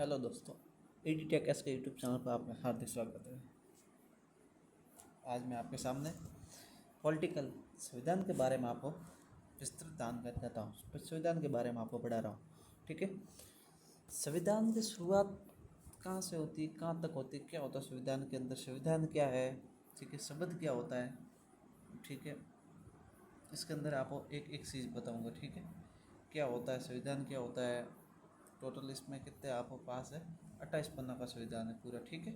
Hello दोस्तों, take S के YouTube channel पर आपका हार्दिक स्वागत है। आज मैं आपके सामने पॉलिटिकल संविधान के बारे में आपको विस्तृत जानकारी देता हूँ। संविधान के बारे में आपको पढ़ा रहा हूँ, ठीक है। संविधान की शुरुआत कहाँ से होती है, कहाँ तक होती है, क्या होता है संविधान के अंदर, संविधान क्या है, ठीक है, शब्द क्या होता है, ठीक है। इसके अंदर आपको एक एक चीज़ बताऊँगा, ठीक है। क्या होता है संविधान, क्या होता है, टोटल इसमें कितने आपको पास है, 28 पन्ना का संविधान है पूरा, ठीक है।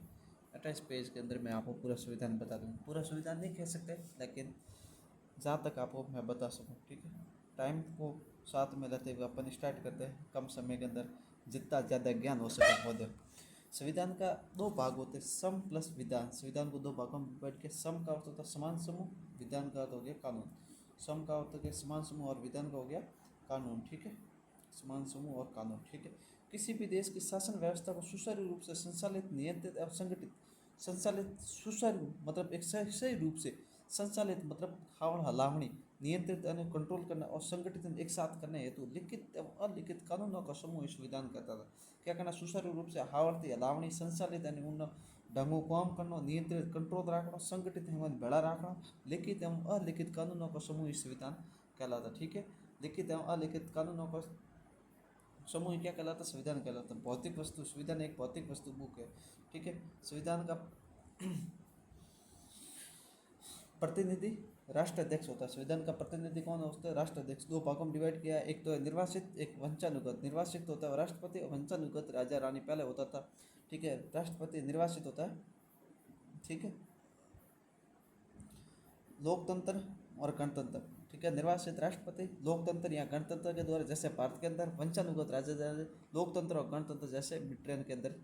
28 पेज के अंदर मैं आपको पूरा संविधान बता दूँगा। पूरा संविधान नहीं कह सकते, लेकिन जहाँ तक आपको मैं बता सकूँ, ठीक है। टाइम को साथ में लेते हुए अपन स्टार्ट करते हैं, कम समय के अंदर जितना ज़्यादा ज्ञान हो सके हो दे। संविधान का दो भाग होते हैं, सम प्लस विधान। संविधान को दो भागों में डिवाइड किया। सम का अर्थ होता है समान समूह, विधान का अर्थ हो गया कानून। सम का अर्थ हो गया समान समूह और विधान का हो गया कानून, ठीक है। समान समूह और कानून, ठीक है। किसी भी देश की शासन व्यवस्था को सुचारू रूप से संचालित, नियंत्रित और संगठित, संचालित सुचारू मतलब एक सही रूप से, संचालित मतलब हावड़ हलावनी, नियंत्रित यानी कंट्रोल करना और संगठित एक साथ करने हेतु लिखित एवं अलिखित कानूनों का समूह संविधान करता था। क्या करना, सुचारू रूप से हावड़ती हलावनी, संचालित यानी उन ढंगों काम करना, नियंत्रित कंट्रोल रखना, संगठित एवं बेड़ा रखना, लिखित एवं अलिखित कानूनों का समूह संविधान कहलाता, ठीक है। लिखित एवं अलिखित कानूनों का समूह क्या कहलाता, संविधान कहलाता। भौतिक वस्तु, संविधान एक भौतिक वस्तु बुक है, ठीक है। संविधान का प्रतिनिधि राष्ट्राध्यक्ष होता है। संविधान का प्रतिनिधि कौन होता है, राष्ट्राध्यक्ष। दो भागों में डिवाइड किया है, एक तो है निर्वासित, एक वंशानुगत। निर्वासित होता है राष्ट्रपति और वंशानुगत राजा रानी पहले होता था, ठीक है। राष्ट्रपति निर्वासित होता है, ठीक है। लोकतंत्र और गणतंत्र, ठीक है। निर्वासित राष्ट्रपति, लोकतंत्र या गणतंत्र के द्वारा जैसे भारत के अंदर, वंशानुगत राजा, लोकतंत्र और गणतंत्र जैसे ब्रिटेन के अंदर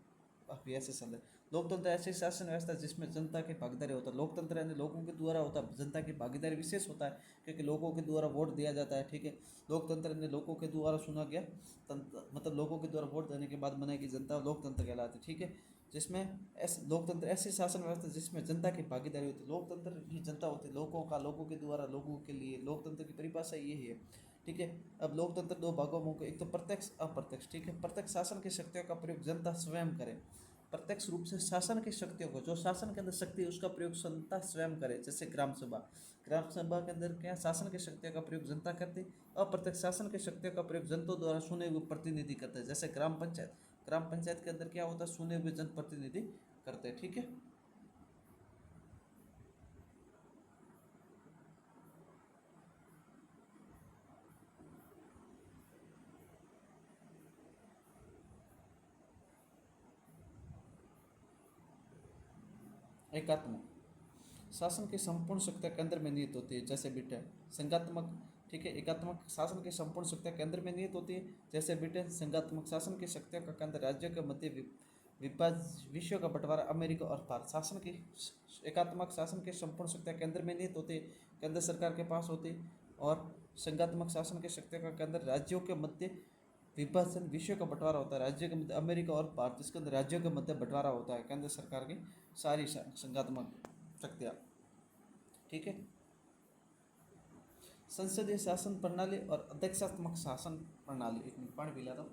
अभी ऐसे चल रहे। लोकतंत्र ऐसी शासन व्यवस्था जिसमें जनता की भागीदारी होता है। लोकतंत्र यानी लोगों के द्वारा होता है, जनता की भागीदारी विशेष होता है क्योंकि लोगों के द्वारा वोट दिया जाता है, ठीक है। लोकतंत्र यानी लोगों के द्वारा चुना गया तंत्र, मतलब लोगों के द्वारा वोट देने के बाद बनाई गई जनता लोकतंत्र कहलाती है, ठीक है। जिसमें ऐसे लोकतंत्र ऐसी शासन व्यवस्था जिसमें जनता की भागीदारी होती है। लोकतंत्र की जनता होती है, लोगों का, लोगों के द्वारा, लोगों के लिए। लोकतंत्र की परिभाषा ये है, ठीक है। अब लोकतंत्र दो भागों में, एक तो प्रत्यक्ष, अप्रत्यक्ष, ठीक है। प्रत्यक्ष शासन की शक्तियों का प्रयोग जनता स्वयं करे। प्रत्यक्ष रूप से शासन की शक्तियों को, जो शासन के अंदर शक्ति है उसका प्रयोग जनता स्वयं करे, जैसे ग्राम सभा। ग्राम सभा के अंदर क्या शासन की शक्तियों का प्रयोग जनता करती। अप्रत्यक्ष शासन की शक्तियों का प्रयोग जनता द्वारा चुने हुए प्रतिनिधि करते हैं, जैसे ग्राम पंचायत। ग्राम पंचायत के अंदर क्या होता है, चुने हुए जनप्रतिनिधि करते हैं, ठीक है। एकात्मक शासन की संपूर्ण शक्तियाँ केंद्र में निहित होती है, जैसे ब्रिटेन। संघात्मक, ठीक है। एकात्मक शासन की संपूर्ण शक्तियाँ केंद्र में निहित होती है, जैसे ब्रिटेन। संघात्मक शासन की शक्तियों का केंद्र राज्यों के मध्य विषयों का बंटवारा, अमेरिका और भारत। शासन की एकात्मक शासन की संपूर्ण शक्तियाँ केंद्र में निहित होती है, केंद्र सरकार के पास होती है। और संघात्मक शासन की शक्तियों का केंद्र राज्यों के मध्य विभाजन, विषयों का बंटवारा होता है, राज्यों के मध्य, अमेरिका और भारत। इसके अंदर राज्यों के मध्य बंटवारा होता है केंद्र सरकार की सारी संघात्मक शक्तियाँ, ठीक है। संसदीय शासन प्रणाली और अध्यक्षात्मक शासन प्रणाली। एक मिनट पानी पिला दो।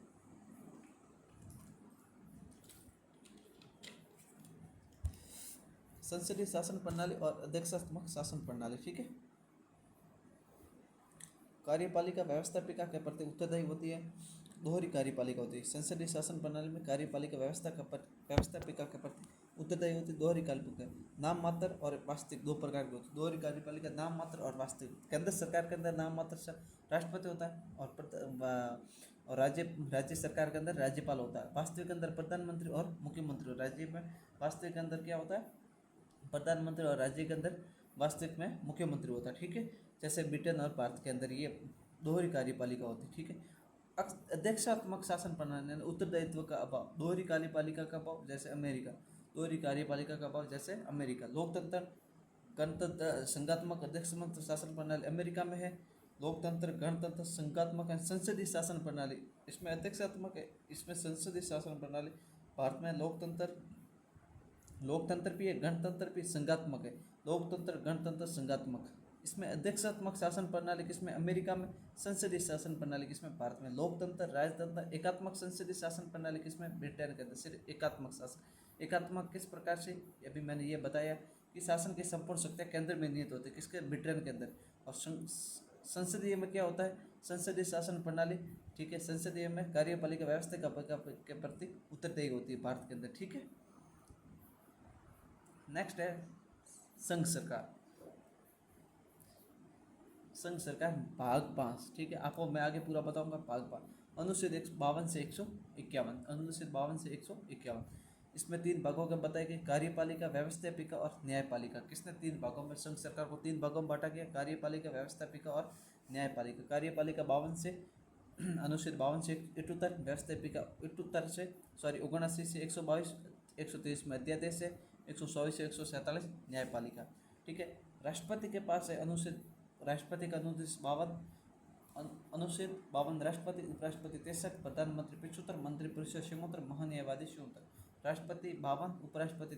संसदीय शासन प्रणाली और अध्यक्षात्मक शासन प्रणाली, ठीक है। कार्यपालिका व्यवस्थापिका के प्रति उत्तरदायी होती है, दोहरी कार्यपालिका होती है। संसदीय शासन प्रणाली में कार्यपालिका व्यवस्थापिका के प्रति उत्तरदायी होती है, दोहरी कार्यपालिका। नाम मात्र और वास्तविक दो प्रकार की होती है। दोहरी कार्यपालिका नाम मात्र और वास्तविक। केंद्र सरकार के अंदर नाम मात्र राष्ट्रपति होता है और राज्य सरकार के अंदर राज्यपाल होता है। वास्तविक के अंदर प्रधानमंत्री और मुख्यमंत्री। राज्य में वास्तविक के अंदर क्या होता है, प्रधानमंत्री, और राज्य के अंदर वास्तविक में मुख्यमंत्री होता है, ठीक है। जैसे ब्रिटेन और भारत के अंदर ये दोहरी कार्यपालिका होती है, ठीक है। अध्यक्षात्मक शासन प्रणाली, उत्तरदायित्व का अभाव, दोहरी कार्यपालिका का अभाव, जैसे अमेरिका। दोहरी कार्यपालिका का अभाव, जैसे अमेरिका। लोकतंत्र, गणतंत्र, संघात्मक, अध्यक्षात्मक शासन प्रणाली अमेरिका में है। लोकतंत्र, गणतंत्र, संघात्मक है। संसदीय शासन प्रणाली, इसमें अध्यक्षात्मक है, इसमें संसदीय शासन प्रणाली। भारत में लोकतंत्र, लोकतंत्र भी है, गणतंत्र भी, संघात्मक है। लोकतंत्र, गणतंत्र, संघात्मक, इसमें अध्यक्षात्मक शासन प्रणाली किसमें, अमेरिका में। संसदीय शासन प्रणाली किसमें, भारत में। लोकतंत्र, राजतंत्र, एकात्मक संसदीय शासन प्रणाली किसमें, ब्रिटेन के अंदर। सिर्फ एकात्मक शासन। एकात्मक किस प्रकार से, अभी मैंने ये बताया कि शासन की संपूर्ण शक्तियाँ केंद्र में निहित होती है, किसके, ब्रिटेन के अंदर। और संसदीय में क्या होता है, संसदीय शासन प्रणाली, ठीक है। संसदीय में कार्यपालिका व्यवस्था के प्रति उत्तरदायी होती है भारत के अंदर, ठीक है। नेक्स्ट है संघ सरकार। संघ सरकार भाग 5, ठीक है। आपको मैं आगे पूरा बताऊंगा। भाग 5 अनुच्छेद 52 से 151, अनुच्छेद 52 से 151। इसमें 3 भागों के बताए गए, कार्यपालिका, व्यवस्थापिका और न्यायपालिका। किसने 3 भागों में, संघ सरकार को 3 भागों में बांटा गया, कार्यपालिका, व्यवस्थापिका और न्यायपालिका। कार्यपालिका 52 से अनुच्छेद 52 से 78, व्यवस्थापिका 78 से 79 से 122, 123 में अध्यादेश है, 124 से 147 न्यायपालिका, ठीक है। राष्ट्रपति के पास है अनुच्छेद, राष्ट्रपति का अनुच्छेद 52, अनुच्छेद 52 राष्ट्रपति, उपराष्ट्रपति 63, प्रधानमंत्री 75, मंत्रिपरिषद 76, महान्यायवादी 76। राष्ट्रपति 52, उपराष्ट्रपति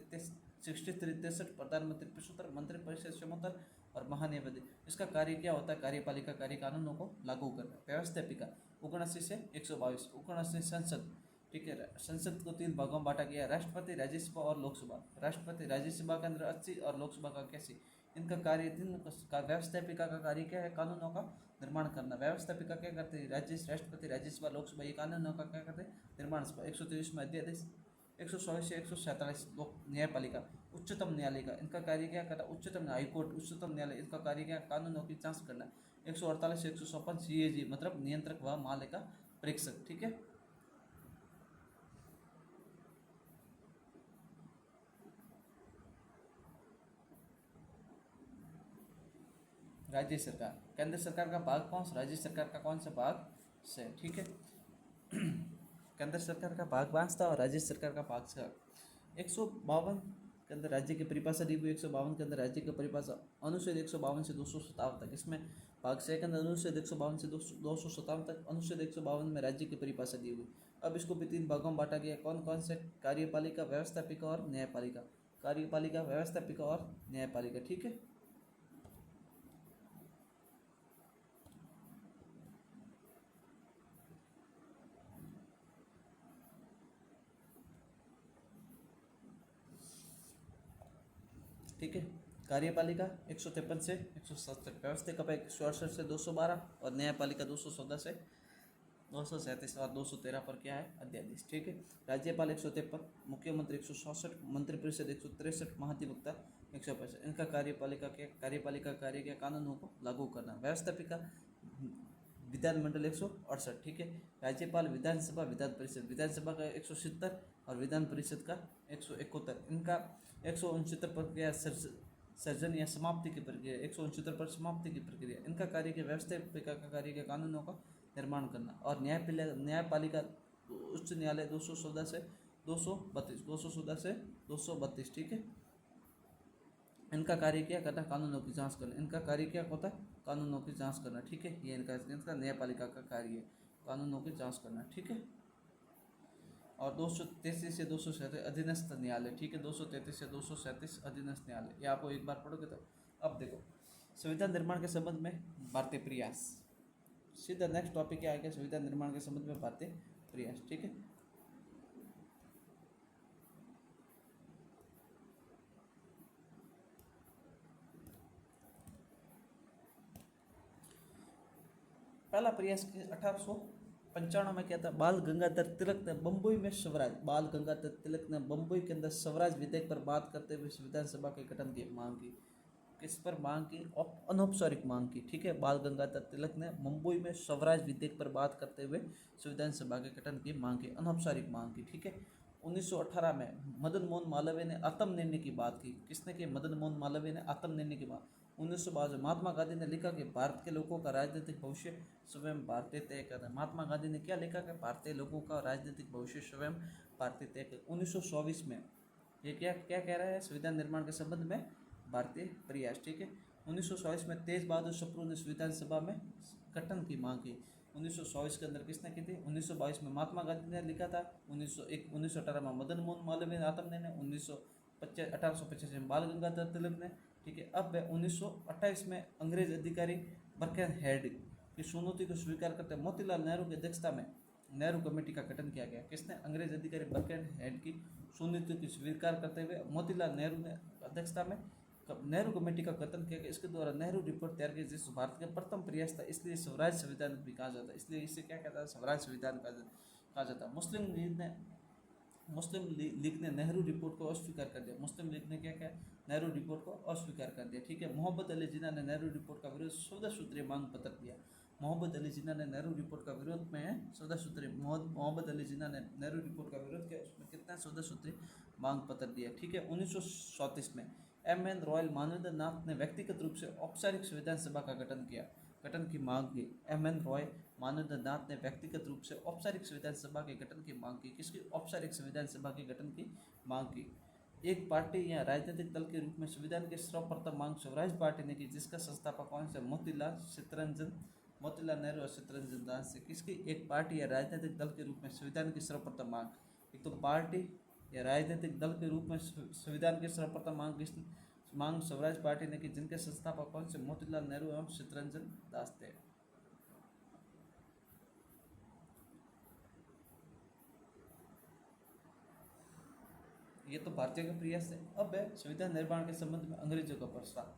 63, प्रधानमंत्री 75, मंत्रिपरिषद 77 और महान्यायवादी। इसका कार्य क्या होता है, कार्यपालिका कार्य कानूनों को लागू करना। व्यवस्थापिका 79 से 122, 79 संसद, ठीक है। संसद को 3 भागों में बांटा गया, राष्ट्रपति, राज्यसभा और लोकसभा। राष्ट्रपति, राज्यसभा के अंदर 80 और लोकसभा का 81। इनका कार्य, व्यवस्थापिका का कार्य क्या है, कानूनों का निर्माण करना। व्यवस्थापिका क्या करते हैं, राष्ट्रपति, राज्यसभा, लोकसभा, ये कानूनों का क्या करते हैं, निर्माण। 123 में अध्यादेश, 124 से 147 लोक न्यायपालिका, उच्चतम न्यायालय का। इनका कार्य क्या करता है, उच्चतम हाईकोर्ट, उच्चतम न्यायालय, इनका कार्य क्या, कानूनों की जांच करना। 148 से 156 CAG, मतलब नियंत्रक व माल्य का परीक्षक, ठीक है। राज्य सरकार, केंद्र सरकार का भाग 5, राज्य सरकार का कौन सा भाग 6, ठीक है। केंद्र सरकार का भाग 5 था और राज्य सरकार का भाग 6। 152 के अंदर राज्य की परिभाषा दी हुई, 152 के अंदर राज्य की परिभाषा, अनुच्छेद 152 से 257 तक। इसमें भाग 6 के अंदर अनुच्छेद 152 से 257 तक, अनुच्छेद 152 में राज्य की परिभाषा दी हुई। अब इसको भी 3 भागों में बांटा गया, कौन कौन से, कार्यपालिका, व्यवस्थापिका और न्यायपालिका। कार्यपालिका, व्यवस्थापिका और न्यायपालिका, ठीक है। ठीक है। कार्यपालिका 153 से 167, व्यवस्थापिका 168 से 212 और न्यायपालिका 214 से 237 और 213 पर क्या है, अध्यादेश, ठीक है। राज्यपाल 153, मुख्यमंत्री 167, मंत्रिपरिषद 163, महाधिवक्ता 165। इनका कार्यपालिका कार्य के कानूनों को लागू करना। व्यवस्थापिका विधानमंडल 168, ठीक है। राज्यपाल, विधानसभा, विधान परिषद, विधानसभा का 170 और विधान परिषद का 171। इनका 169 प्रक्रिया सर्जन या समाप्ति की प्रक्रिया, 169 पर समाप्ति की प्रक्रिया। इनका कार्य के व्यवस्थापिका का कार्य के कानूनों का निर्माण करना। और न्यायपालिका उच्च न्यायालय 214 से 232, 214 से 232, ठीक है। इनका कार्य क्या करना, कानूनों की जांच करना। इनका कार्य क्या होता है, कानूनों की जांच करना, ठीक है। ये इनका न्यायपालिका का कार्य है, कानूनों की जांच करना, ठीक है। और 233 से 237 अधीनस्थ न्यायालय, ठीक है। 233 से 237 अधीनस्थ न्यायालय, ये आपको एक बार पढ़ोगे तो। अब देखो संविधान निर्माण के संबंध में भारतीय प्रयास, सीधा नेक्स्ट टॉपिक क्या आएगा, संविधान निर्माण के संबंध में भारतीय प्रयास, ठीक है। पहला प्रयास 1895 में क्या था, बाल गंगाधर तिलक ने बम्बई में स्वराज, बाल गंगाधर तिलक ने बम्बई के अंदर स्वराज विधेयक पर बात करते हुए संविधान सभा के गठन की मांग की। किस पर मांग की, अनौपचारिक मांग की, ठीक है। बाल गंगाधर तिलक ने मुंबई में स्वराज विधेयक पर बात करते हुए संविधान सभा के गठन की मांग की, अनौपचारिक मांग की, ठीक है। 1918 में मदन मोहन मालवीय ने आत्मनिर्णय की बात की। किसने की, मदन मोहन मालवीय ने आत्मनिर्णय की बात। 1952 महात्मा गांधी ने लिखा कि भारत के लोगों का राजनीतिक भविष्य स्वयं भारतीय तय करना। महात्मा गांधी ने क्या लिखा कि भारतीय लोगों का राजनीतिक भविष्य स्वयं भारतीय तय कर। 1924 में ये क्या क्या कह रहा है, संविधान निर्माण के संबंध में भारतीय प्रयास, ठीक है। 1924 में तेज बहादुर सप्रू ने संविधान सभा में गठन की मांग की। 1924 के अंदर किसने की थी, 1922 में महात्मा गांधी ने लिखा था। 1918 में मदन मोहन मालवीय ने आत्मनिर्णय, 1885 में बाल गंगाधर तिलक ने, ठीक है। अब 1928 में अंग्रेज अधिकारी बर्कनहेड की चुनौती को स्वीकार करते मोतीलाल नेहरू की अध्यक्षता में नेहरू कमेटी का गठन किया गया। किसने? अंग्रेज अधिकारी बर्कनहेड की चुनौती को स्वीकार करते हुए मोतीलाल नेहरू ने अध्यक्षता में नेहरू कमेटी का गठन किया गया। इसके द्वारा नेहरू रिपोर्ट तैयार की, जिस भारत का प्रथम प्रयास था, इसलिए स्वराज संविधान भी कहा जाता है। इसलिए इसे क्या कहता है? स्वराज संविधान कहा जाता है। मुस्लिम लीग ने नेहरू रिपोर्ट को अस्वीकार कर दिया। मुस्लिम लीग ने क्या किया? नेहरू रिपोर्ट को अस्वीकार कर दिया। ठीक है। मोहम्मद अली जिन्ना ने नेहरू रिपोर्ट का विरोध 14 सूत्रीय मांग पत्र दिया। मोहम्मद अली जिन्ना ने नेहरू रिपोर्ट का विरोध में 14 सूत्रीय मोहम्मद अली जिन्ना ने नेहरू रिपोर्ट का विरोध किया। उसमें कितना? 14 सूत्रीय मांग पत्र दिया। ठीक है। 1934 में एम.एन. रॉयल मानवेंद्र ने व्यक्तिगत रूप से औपचारिक संविधान सभा का गठन की मांग की। एम.एन. रॉय मानवेंद्र ने व्यक्तिगत रूप से औपचारिक संविधान सभा के गठन की मांग की। किसकी? औपचारिक संविधान सभा के गठन की मांग की। एक पार्टी या राजनीतिक दल के रूप में संविधान की सर्वप्रथम मांग स्वराज पार्टी ने की, जिसका संस्थापक कौन से? मोतीलाल नेहरू और चित्तरंजन दास से। किसकी? एक पार्टी या राजनीतिक दल के रूप में संविधान की सर्वप्रथम मांग। एक तो पार्टी या राजनीतिक दल के रूप में संविधान की सर्वप्रथम मांग स्वराज पार्टी ने की, जिनके संस्थापक कौन से? मोतीलाल नेहरू एवं चित्तरंजन दास थे। ये तो भारतीयों के प्रयास है। अब है संविधान निर्माण के संबंध में अंग्रेजों का प्रस्ताव।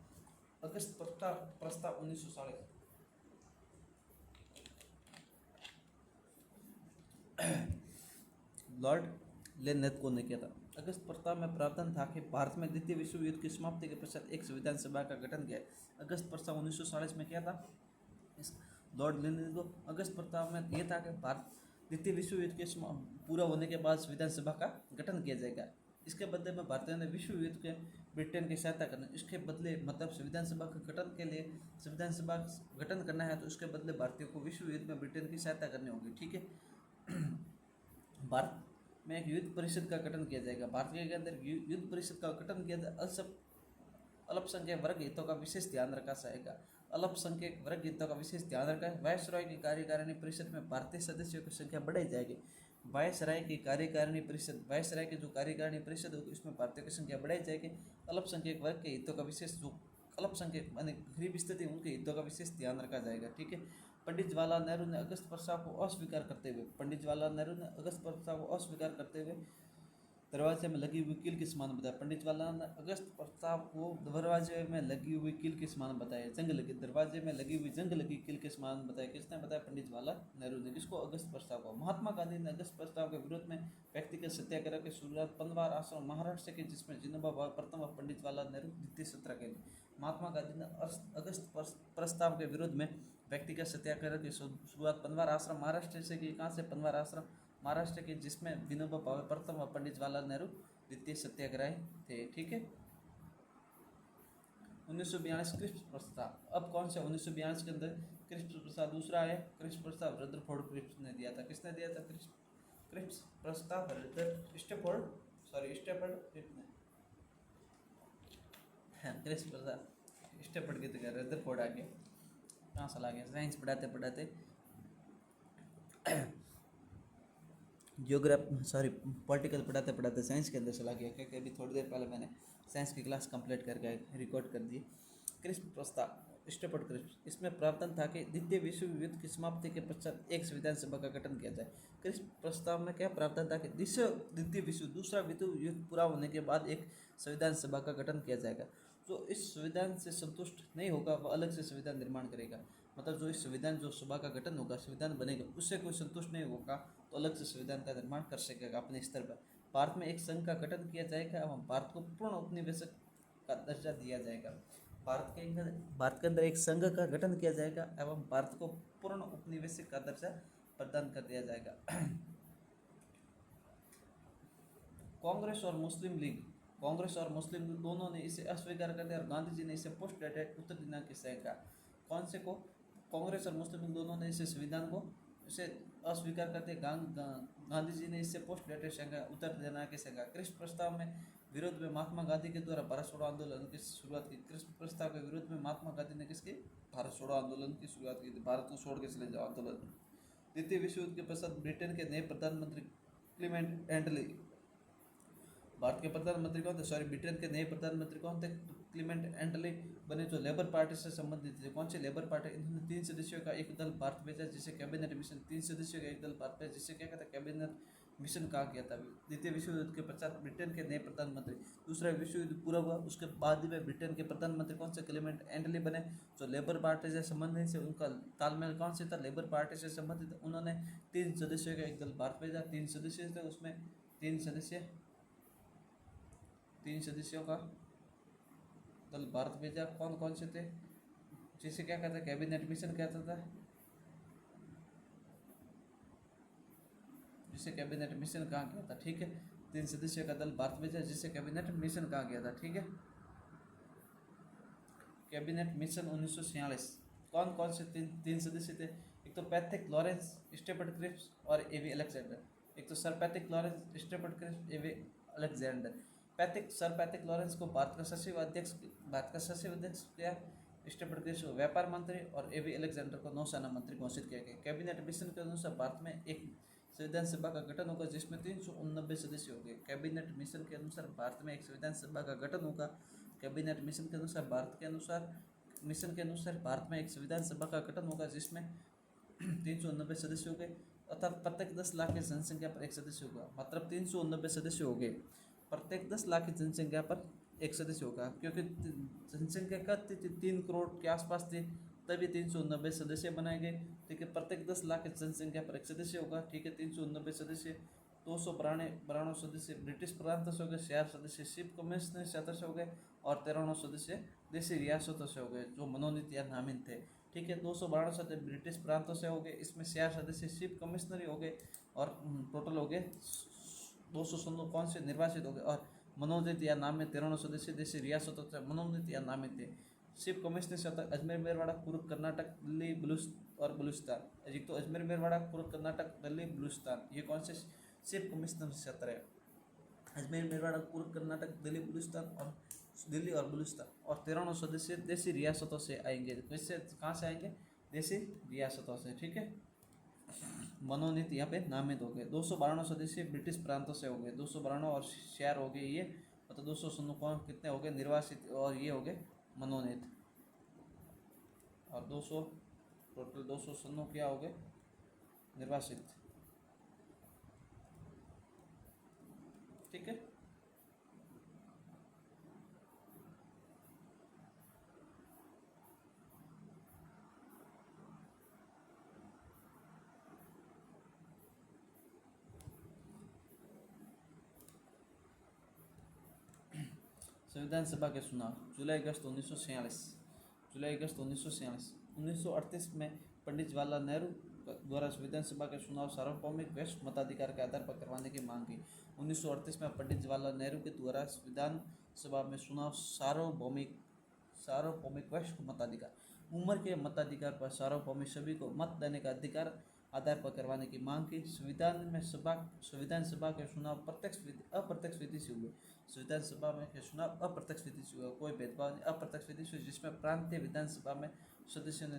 अगस्त प्रस्ताव 1940। लॉर्ड लेनेथको ने किया था। अगस्त प्रस्ताव में प्रावधान था कि भारत में द्वितीय विश्व युद्ध की समाप्ति के पश्चात एक संविधान सभा का गठन किया। अगस्त प्रस्ताव 1940 में क्या था? लॉर्ड लेनेथको अगस्त प्रस्ताव में यह था कि भारत द्वितीय विश्व युद्ध के पूरा होने के बाद संविधान सभा का गठन किया जाएगा। इसके बदले में भारतीयों ने विश्व युद्ध के ब्रिटेन की सहायता करना। इसके बदले मतलब संविधान सभा के गठन के लिए संविधान सभा गठन करना है, तो उसके बदले भारतीयों को विश्व युद्ध में ब्रिटेन की सहायता करनी होगी। ठीक है। भारत में एक युद्ध परिषद का गठन किया जाएगा। भारत के अंदर युद्ध परिषद का गठन किया जाए। अल्पसंख्यक वर्ग हितों का विशेष ध्यान रखा जाएगा। अल्पसंख्यक वर्ग हितों का विशेष ध्यान रखा है। वायसराय की कार्यकारिणी परिषद में भारतीय सदस्यों की संख्या बढ़ाई जाएगी। वायसराय की कार्यकारिणी परिषद, वायसराय की जो कार्यकारिणी परिषद होगी उसमें भारतीयों की संख्या बढ़ाई जाएगी। अल्पसंख्यक वर्ग के हितों का विशेष, जो अल्पसंख्यक माने गरीब स्थिति उनके हितों का विशेष ध्यान रखा जाएगा। ठीक है। पंडित जवाहरलाल नेहरू ने अगस्त प्रस्ताव को अस्वीकार करते हुए दरवाजे में लगी हुई कील के समान बताया। पंडित जवाहरलाल ने अगस्त प्रस्ताव को दरवाजे में लगी हुई कील के समान बताया। दरवाजे में लगी हुई जंग लगी कील के समान बताया। किसने बताया? पंडित जवाहरलाल नेहरू ने। किसको? अगस्त प्रस्ताव को। महात्मा गांधी ने अगस्त प्रस्ताव के विरोध में व्यक्तिगत सत्याग्रह की शुरुआत पनवार आश्रम महाराष्ट्र के, जिसमें जिनोबा भावे प्रथम और पंडित जवाहरलाल नेहरू द्वितीय सत्र के लिए। महात्मा गांधी ने अगस्त प्रस्ताव के विरोध में व्यक्तिगत सत्याग्रह की शुरुआत पनवार आश्रम महाराष्ट्र से की। कहाँ से? पनवार आश्रम महाराष्ट्र के, जिसमें विनोबा भावे प्रथम और पंडित जवाहरलाल नेहरू द्वितीय सत्याग्रही थे। ठीक है। 1942 क्रिप्स प्रस्ताव। अब कौन सा? 1942 के अंदर क्रिप्स प्रस्ताव दूसरा है। क्रिप्स प्रस्ताव रदरफोर्ड क्रिप्स ने दिया था। किसने दिया था? क्रिप्स प्रस्ताव स्टेफोर्ड क्रिप्स ने। क्रिप्स प्रस्ताव स्टेफोर्ड की जगह रदरफोर्ड आ गया। कहाँ से ला गया? साइंस पढ़ाते पढ़ाते पॉलिटिकल पढ़ाते पढ़ाते साइंस के अंदर चला गया, क्योंकि अभी थोड़ी देर पहले मैंने साइंस की क्लास कंप्लीट करके रिकॉर्ड कर दी। क्रिप्स प्रस्ताव स्टेफोर्ड क्रिप्स, इसमें प्रावधान था कि द्वितीय विश्व युद्ध की समाप्ति के पश्चात एक संविधान सभा का गठन किया जाए। क्रिप्स प्रस्ताव में क्या प्रावधान था कि दूसरा विश्व युद्ध पूरा होने के बाद एक संविधान सभा का गठन किया जाएगा। जो इस संविधान से संतुष्ट नहीं होगा वह अलग से संविधान निर्माण करेगा। मतलब जो इस संविधान जो सभा का गठन होगा, संविधान बनेगा, उससे कोई संतुष्ट नहीं होगा तो अलग से संविधान का निर्माण कर सकेगा अपने स्तर पर। भारत में एक संघ का गठन किया जाएगा एवं भारत को पूर्ण उपनिवेशक का दर्जा दिया जाएगा। भारत के अंदर एक संघ का गठन किया जाएगा एवं भारत को पूर्ण उपनिवेशक का दर्जा प्रदान कर दिया जाएगा। कांग्रेस और मुस्लिम लीग दोनों ने इसे अस्वीकार कर दिया और गांधी जी ने इसे पोस्ट डेटेड उत्तर दिनांक की संख्या। कौन से को? कांग्रेस और मुस्लिम लीग दोनों ने इसे संविधान को इसे अस्वीकार करते। गांधी जी ने इससे पोस्ट डेटेड संख्या उत्तर दिनांक की संख्या। क्रिप्स प्रस्ताव में विरोध में महात्मा गांधी के द्वारा भारत छोड़ो आंदोलन की शुरुआत की। क्रिप्स प्रस्ताव के विरोध में महात्मा गांधी ने किसके? भारत छोड़ो आंदोलन की शुरुआत की थी। भारत को छोड़ के चले जाओ आंदोलन। द्वितीय विश्व युद्ध के पश्चात ब्रिटेन के नए प्रधानमंत्री क्लीमेंट एटली, भारत के प्रधानमंत्री कौन थे? ब्रिटेन के नए प्रधानमंत्री कौन थे? क्लीमेंट एंटली बने जो लेबर पार्टी से संबंधित थे। कौन से लेबर पार्टी? इन्होंने 3 सदस्यों का एक दल भारत भेजा जिसे कैबिनेट मिशन, 3 सदस्यों का एक दल भारत भेजा जिसे क्या कहता है? कैबिनेट मिशन कहा गया था। द्वितीय विश्व युद्ध के पश्चात ब्रिटेन के नए प्रधानमंत्री, दूसरा विश्व युद्ध पूरा हुआ उसके बाद में ब्रिटेन के प्रधानमंत्री कौन से? क्लेमेंट एंटली बने। जो लेबर पार्टी से संबंधित से उनका तालमेल कौन से था? लेबर पार्टी से संबंधित। उन्होंने 3 सदस्यों का एक दल भारत भेजा, 3 सदस्य थे उसमें, 3 सदस्यों का दल भारत भेजा। कौन कौन से थे? जिसे क्या कहता है? कैबिनेट मिशन कहता था, जिसे कैबिनेट मिशन कहा गया था। ठीक है, 3 सदस्यों का दल भारत भेजा जिसे कैबिनेट मिशन कहा गया था। ठीक है, कैबिनेट मिशन 1946। कौन कौन से तीन सदस्य थे? एक तो पैथिक लॉरेंस, स्टेफर्ड क्रिप्स और एवी अलेक्जेंडर। एक तो sir Pethick Lawrence, Stafford Cripps, A V Alexander. Sir Pethick Lawrence को भारत का सचिव अध्यक्ष किया, स्टेफर्ड क्रिप्स को व्यापार मंत्री और एवी अलेक्जेंडर को नौसेना मंत्री घोषित किया गया। कैबिनेट मिशन के अनुसार भारत में एक संविधान सभा का गठन होगा जिसमें 389 सदस्य होंगे। कैबिनेट मिशन के अनुसार भारत में एक संविधान सभा का गठन होगा। कैबिनेट मिशन के अनुसार भारत में एक संविधान सभा का गठन होगा जिसमें 390 सदस्य हो गए, अर्थात प्रत्येक 10 लाख की जनसंख्या पर एक सदस्य होगा। मतलब 390 सदस्य हो गए, प्रत्येक 10 लाख की जनसंख्या पर एक सदस्य होगा, क्योंकि जनसंख्या का 3 करोड़ के आसपास थी तभी 390 सदस्य बनाए गए। ठीक है, प्रत्येक 10 लाख की जनसंख्या पर एक सदस्य होगा। ठीक है, 390 सदस्य, 292 सदस्य ब्रिटिश प्रांत से हो गए, 4 सदस्य चीफ कमिश्नर सदस्य हो गए और 93 सदस्य देशी रियासतों से हो गए जो मनोनीत या नामित थे। ठीक है, 292 सदस्य ब्रिटिश प्रांतों से हो गए, इसमें 4 सदस्य चीफ कमिश्नर हो गए और टोटल हो गए 296 कौन से? निर्वाचित हो गए। और मनोनीत या नामित 93 सदस्य देशी रियासतों से मनोनीत या नामित थे। चीफ कमिश्नर क्षेत्र अजमेर मेरवाड़ा कुर्ग कर्नाटक दिल्ली बलूचिस्तान। एक तो अजमेर मेरवाड़ा कुर्ग कर्नाटक दिल्ली बलूचिस्तान, ये कौन से चीफ कमिश्नर क्षेत्र है? अजमेर मेरवाड़ा कुर्ग कर्नाटक दिल्ली बलूचिस्तान और दिल्ली और बलूचिस्तान। और 93 सदस्य देशी रियासतों से आएंगे। किससे? कहाँ से आएंगे? देशी रियासतों से। ठीक है, मनोनीत यहाँ पे नामित हो गए। 292 सदस्य ब्रिटिश प्रांतों से हो गए, 292 और 4 हो गए ये, मतलब 296 कितने हो गए? निर्वासित, और ये हो गए मनोनीत। और 200 टोटल 296 क्या हो गए? निर्वासित। ठीक है, संविधान सभा के चुनाव जुलाई अगस्त 1938 में पंडित जवाहरलाल नेहरू द्वारा संविधान सभा के चुनाव सार्वभौमिक वैश्विक मताधिकार के आधार पर करवाने की मांग की। 1938 में पंडित जवाहरलाल नेहरू के द्वारा संविधान सभा में चुनाव सार्वभौमिक वैश्विक मताधिकार, उम्र के मताधिकार पर सार्वभौमिक सभी को मत देने का अधिकार आधार पर करवाने की मांग की। संविधान सभा के चुनाव अप्रत्यक्ष विधि से हुए। संविधान सभा में के चुनाव अप्रत्यक्ष विधि से हुआ, कोई भेदभाव नहीं, अप्रत्यक्ष विधि से, जिसमें प्रांतीय विधानसभा में सदस्यों ने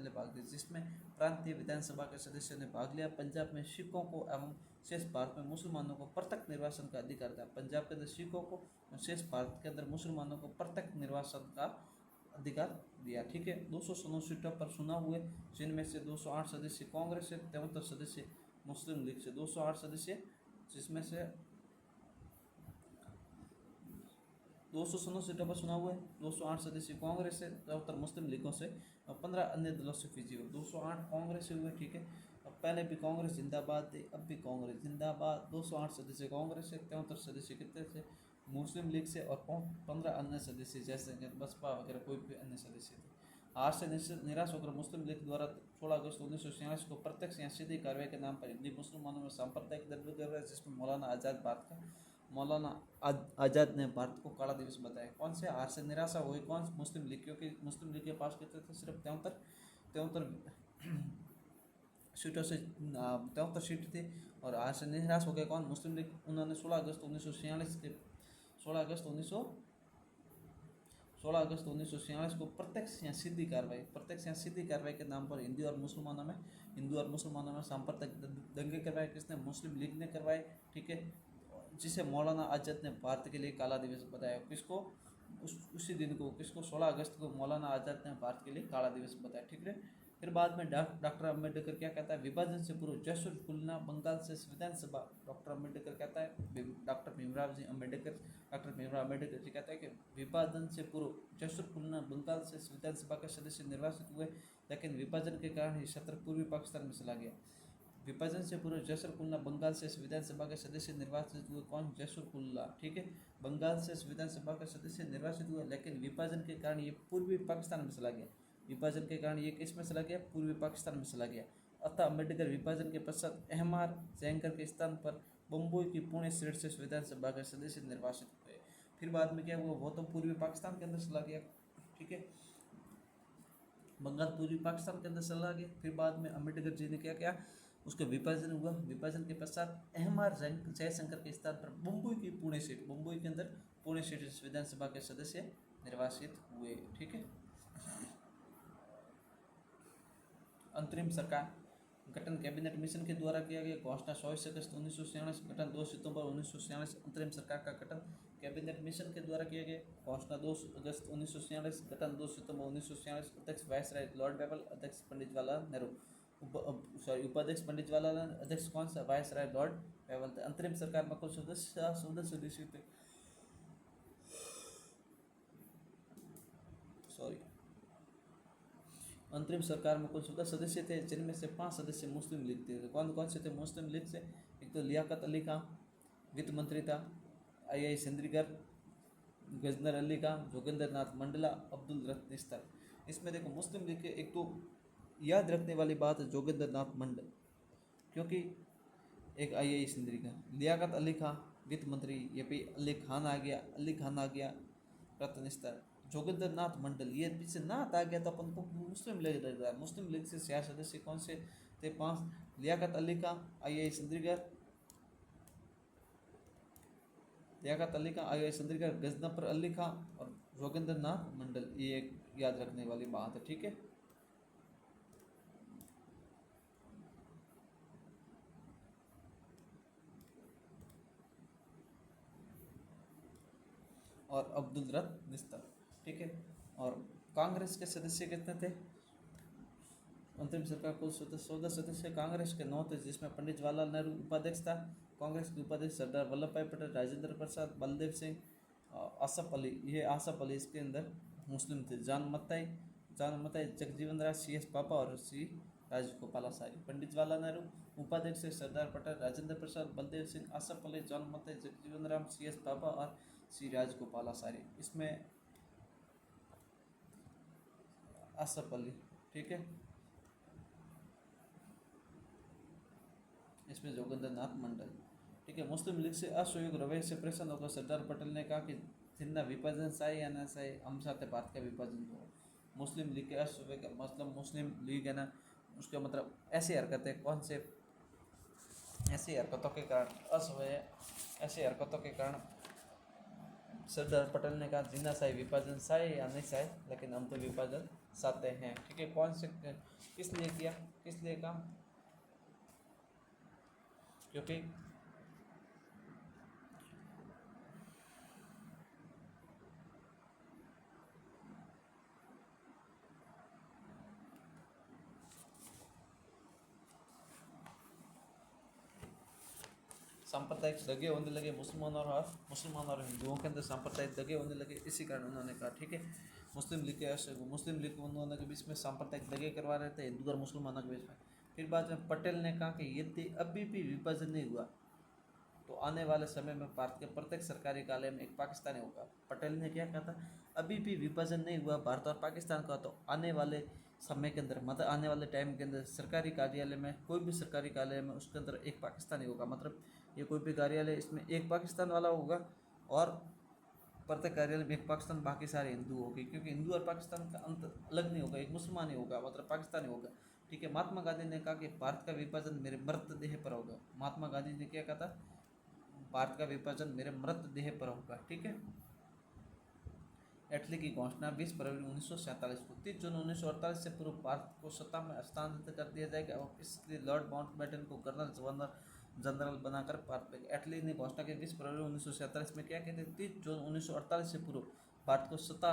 भाग लिया। पंजाब में सिखों को एवं शेष भारत में मुसलमानों को प्रत्यक्ष निर्वाचन का अधिकार था। पंजाब के अंदर सिखों को और शेष भारत के अंदर मुसलमानों को प्रत्यक्ष निर्वाचन का अधिकार दिया। ठीक है, 296 सीटों पर चुनाव हुए जिनमें से 208 सदस्य कांग्रेस से, 73 सदस्य मुस्लिम लीग से। 208 सदस्य जिसमें से 296 सीटों पर चुनाव हुए, 208 सदस्य कांग्रेस से, 73 मुस्लिम लीगों से और 15 अन्य दलों से विजयी हुए। 208 कांग्रेस से हुए। ठीक है, अब पहले भी कांग्रेस जिंदाबाद थी, अब भी कांग्रेस जिंदाबाद। 208 सदस्य कांग्रेस से, 73 सदस्य कितने से? मुस्लिम लीग से और 15 अन्य सदस्य जैसे कि बसपा वगैरह कोई भी अन्य सदस्य थे। आज से निराश होकर मुस्लिम लीग द्वारा 16 अगस्त 1946 को प्रत्यक्ष या सीधी कार्रवाई के नाम पर हिंदी मुसलमानों में सांप्रदायिक दंगे कर रहा है, जिसमें मौलाना आज़ाद ने भारत को काला दिवस बताया। कौन से? हार से निराशा हुई कौन? मुस्लिम लीग, क्योंकि मुस्लिम लीग के पास कितने थे? सिर्फ 73 सीटों से 73 सीट थी और हार से निराश हो गए कौन? मुस्लिम लीग। उन्होंने 16 अगस्त 1946 को प्रत्यक्ष या सीधी कार्रवाई के नाम पर हिंदू और मुसलमानों में सांप्रदायिक दंगे करवाए। किसने? मुस्लिम लीग ने करवाए। ठीक है, जिसे मौलाना आज़ाद ने भारत के लिए काला दिवस बताया। किसको? उसी दिन को किसको 16 अगस्त को मौलाना आज़ाद ने भारत के लिए काला दिवस बताया, ठीक है। फिर बाद में डॉक्टर अम्बेडकर क्या कहता है, विभाजन से पूर्व जयपुर खुलना, बंगाल से संविधान सभा। डॉक्टर अम्बेडकर कहता है, डॉक्टर भीमराव अम्बेडकर जी कहता है कि विभाजन से पूर्व जयपुर खुलना, बंगाल से संविधान सभा के सदस्य निर्वाचित हुए, लेकिन विभाजन के कारण ये क्षेत्र पूर्वी पाकिस्तान में चला गया। विभाजन से पूर्व जयसुर कुल्ला बंगाल से संविधान सभा के सदस्य निर्वाचित हुए। कौन? जयसुर कुल्ला, ठीक है। बंगाल से संविधान सभा के सदस्य निर्वाचित हुए, लेकिन विभाजन के कारण ये पूर्वी पाकिस्तान में चला गया। विभाजन के कारण ये किस में चला गया? पूर्वी पाकिस्तान में चला गया। अतः अम्बेडकर विभाजन के पश्चात एहमार जयंकर के स्थान पर बम्बई की पुणे सीट से संविधान सभा के सदस्य निर्वाचित हुए। फिर बाद में क्या हुआ? वो तो पूर्वी पाकिस्तान के अंदर चला गया, ठीक है। बंगाल पूर्वी पाकिस्तान के अंदर चला गया। फिर बाद में अम्बेडकर जी ने क्या किया? उसका विभाजन हुआ। विभाजन के पश्चात एहमार जयशंकर के स्थान पर बम्बई की पुणे सीट, बम्बई के अंदर पुणे सीट से विधानसभा के सदस्य निर्वाचित हुए, ठीक है। अंतरिम सरकार गठन कैबिनेट मिशन के द्वारा किया गया। घोषणा 24 अगस्त 1946, गठन 2 सितंबर 1946। अंतरिम सरकार का गठन कैबिनेट मिशन के द्वारा किया गया। घोषणा 2 अगस्त 1946, गठन 2 सितंबर 1946। अध्यक्ष वायसराय लॉर्ड वेबल, अध्यक्ष पंडित जवाहरलाल नेहरू, उपाध्यक्ष पंडित जवाहरलाल, अध्यक्ष कौन सा? Viceroy lord Wavell. अंतरिम सरकार में कुल सदस्य निश्चित थे। अंतरिम सरकार में कुल 14 सदस्य थे, जिनमें से 5 सदस्य मुस्लिम लीग थे। कौन कौन से थे मुस्लिम लीग से? एक तो लियाकत अली खां वित्त मंत्री था, आई चंद्रीगर, गजनर अली खां, जोगिंदर नाथ मंडला, अब्दुल रफ निस्तर। इसमें देखो मुस्लिम लीग के एक तो याद रखने वाली बात है जोगिंदर नाथ मंडल, क्योंकि एक आई चंद्रीगर, लियाकत अली खां वित्त मंत्री, ये भी अली खान आ गया, रत्न निस्तर, जोगिंदर नाथ मंडल, ये पीछे नाथ आ गया तो अपन को मुस्लिम लीग लग रहा है। मुस्लिम लीग से 6 सदस्य कौन से थे? 5, लियाकत अली खां, आई चंद्रीगर, गजनफर अली खां और जोगिंदर नाथ मंडल। ये एक याद रखने वाली बात है, ठीक है। और अब्दुल रफ निस्तर, ठीक है। और कांग्रेस के सदस्य कितने थे? अंतरिम सरकार कुल 14 सदस्य। कांग्रेस के 9 थे, जिसमें पंडित जवाहरलाल नेहरू उपाध्यक्ष था। कांग्रेस के उपाध्यक्ष सरदार वल्लभ भाई पटेल, राजेंद्र प्रसाद, बलदेव सिंह, आसफ अली। ये आसफ अली इसके अंदर मुस्लिम थे। जान मत्ताई, जगजीवन राम, CS पापा और श्री राजगोपालाचारी। पंडित जवाहरलाल नेहरू उपाध्यक्ष से सरदार पटेल, राजेंद्र प्रसाद, बलदेव सिंह, आसफ अली, जॉन मत्ताई, जगजीवन राम, CS पापा और श्री राजगोपालाचारी। इसमें आसफ अली, ठीक है। इसमें जोगिंदर नाथ मंडल, ठीक है। मुस्लिम लीग से असहयोग रवैये से प्रसन्न होकर सरदार पटेल ने कहा कि जिन्ना विभाजन सही या ना सही, हम साथ भारत का विभाजन हो। मुस्लिम लीग के असहयोग का मतलब मुस्लिम लीग है ना, उसका मतलब ऐसी हरकतें, कौन से ऐसी हरकतों के कारण असहयोग, ऐसी हरकतों के कारण सरदार पटेल ने कहा जिन्ना सही विभाजन सही या नहीं सही, लेकिन हम तो विभाजन चाहते हैं, ठीक है। कौन से किस लिए किया, किस लिए कहा? क्योंकि सांप्रदायिक दगे होने लगे मुसलमानों और हिंदुओं के अंदर सांप्रदायिक दगे होने लगे, इसी कारण उन्होंने कहा, ठीक है। मुस्लिम लीग उन्होंने के बीच में सांप्रदायिक दगे करवा रहे थे, हिंदू और मुसलमानों के बीच में। फिर बाद में पटेल ने कहा कि यदि अभी भी विभाजन नहीं हुआ तो आने वाले समय में भारत के प्रत्येक सरकारी कार्यालय में एक पाकिस्तानी होगा। पटेल ने क्या कहा था? अभी भी विभाजन नहीं हुआ भारत और पाकिस्तान का, तो आने वाले समय के अंदर, मतलब आने वाले टाइम के अंदर सरकारी कार्यालय में, कोई भी सरकारी कार्यालय में उसके अंदर एक पाकिस्तानी होगा। मतलब ये कोई भी कार्यालय इसमें एक पाकिस्तान वाला होगा और प्रत्येक कार्यालय में एक पाकिस्तान, बाकी सारे हिंदू होगी, क्योंकि हिंदू और पाकिस्तान का अंतर अलग नहीं होगा, एक मुसलमान ही होगा, मतलब पाकिस्तानी होगा, ठीक है। महात्मा गांधी ने कहा कि भारत का विभाजन मेरे मृतदेह पर होगा। महात्मा गांधी ने क्या कहा था? भारत का विभाजन मेरे मृतदेह पर होगा, ठीक है। एटली की घोषणा 20 फरवरी 1947 को। 30 जून 1948 से पूर्व भारत को सत्ता में हस्तांतरित कर दिया जाएगा और इसलिए लॉर्ड माउंटबेटन को गवर्नर जनरल बनाकर भारत में एटली ने घोषणा की 20 फरवरी 1947 में क्या कहते हैं? 30 जून 1948 से पूर्व भारत को सत्ता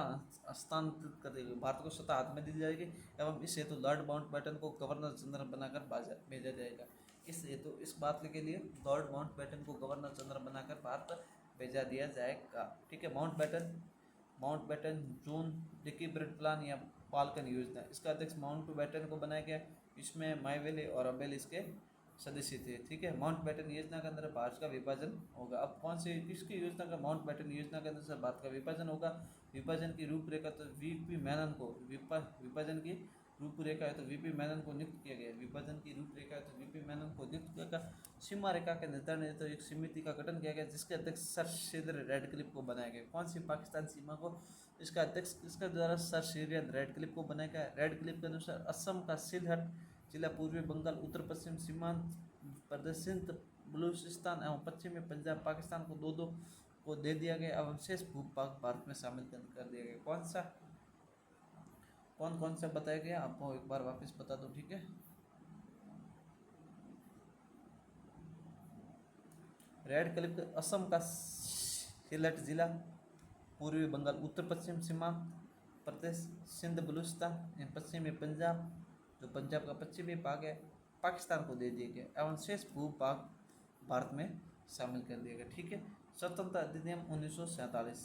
हस्तांतरित कर देगी, भारत को सत्ता हाथ में दी जाएगी एवं इस हेतु लॉर्ड माउंटबेटन को गवर्नर जनरल बनाकर भेजा जाएगा। इस हेतु इस बात के लिए लॉर्ड माउंटबेटन को गवर्नर जनरल बनाकर भारत भेजा दिया जाएगा। ठीक है, माउंटबेटन जून डिकी ब्रिट प्लान या पालकन योजना, इसका अध्यक्ष माउंटबेटन को बनाया गया। इसमें माइवेली और अबेल इसके सदस्य थे। ठीक है, माउंटबेटन योजना के अंदर भारत का विभाजन होगा। अब कौन सी किसकी योजना का, माउंटबेटन योजना के अंदर से भारत का विभाजन होगा। विभाजन की रूपरेखा तो वीपी मेनन को विभाजन की रूपरेखा है तो वीपी मेनन को नियुक्त किया गया। विभाजन की रूपरेखा है तो वीपी मेनन को नियुक्त किया गया। सीमा रेखा के निर्धारण हेतु एक समिति का गठन किया गया जिसके अध्यक्ष सर सीरियन रेडक्लिफ को बनाया गया। कौन सी पाकिस्तान सीमा को, इसका अध्यक्ष किसके द्वारा, सर सीरियन रेडक्लिफ को बनाया गया। रेडक्लिफ के अनुसार असम का सिलहट जिला पूर्वी बंगाल उत्तर पश्चिम सीमांत प्रदेश सिंध बलूचिस्तान एवं पश्चिमी पंजाब पाकिस्तान को दो को दे दिया गया एवं शेष भूभाग भारत में शामिल कर दिया गया। कौन सा बताया गया आपको एक बार वापस बता दो। ठीक है, रेड क्लिफ असम का सिलहट जिला पूर्वी बंगाल उत्तर पश्चिम सीमा प्रदेश सिंध बलूचिस्तान पश्चिमी पंजाब, जो पंजाब का पश्चिमी भाग है, पाकिस्तान को दे दिया गया एवं शेष भूभाग भारत में शामिल कर दिया गया। ठीक है, स्वतंत्रता अधिनियम 1947,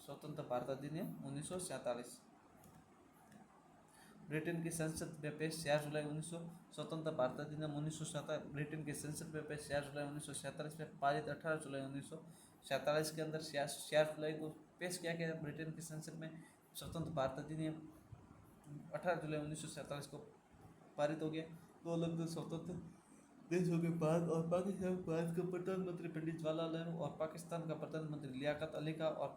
स्वतंत्र भारत अधिनियम 1947 ब्रिटेन की संसद में पेश 4 जुलाई 1900, स्वतंत्र भारत अधिनियम 1947 ब्रिटेन की संसद में पेश 4 जुलाई 1947 में पारित 18 जुलाई 1947 के अंदर 4 जुलाई को पेश किया गया ब्रिटेन की संसद में। स्वतंत्र भारत अधिनियम 18 जुलाई 1947 को पारित हो गया। दो अलग स्वतंत्र देशों के भारत और पाकिस्तान, भारत का प्रधानमंत्री पंडित जवाहरलाल नेहरू और पाकिस्तान का प्रधानमंत्री लियाकत अली का, और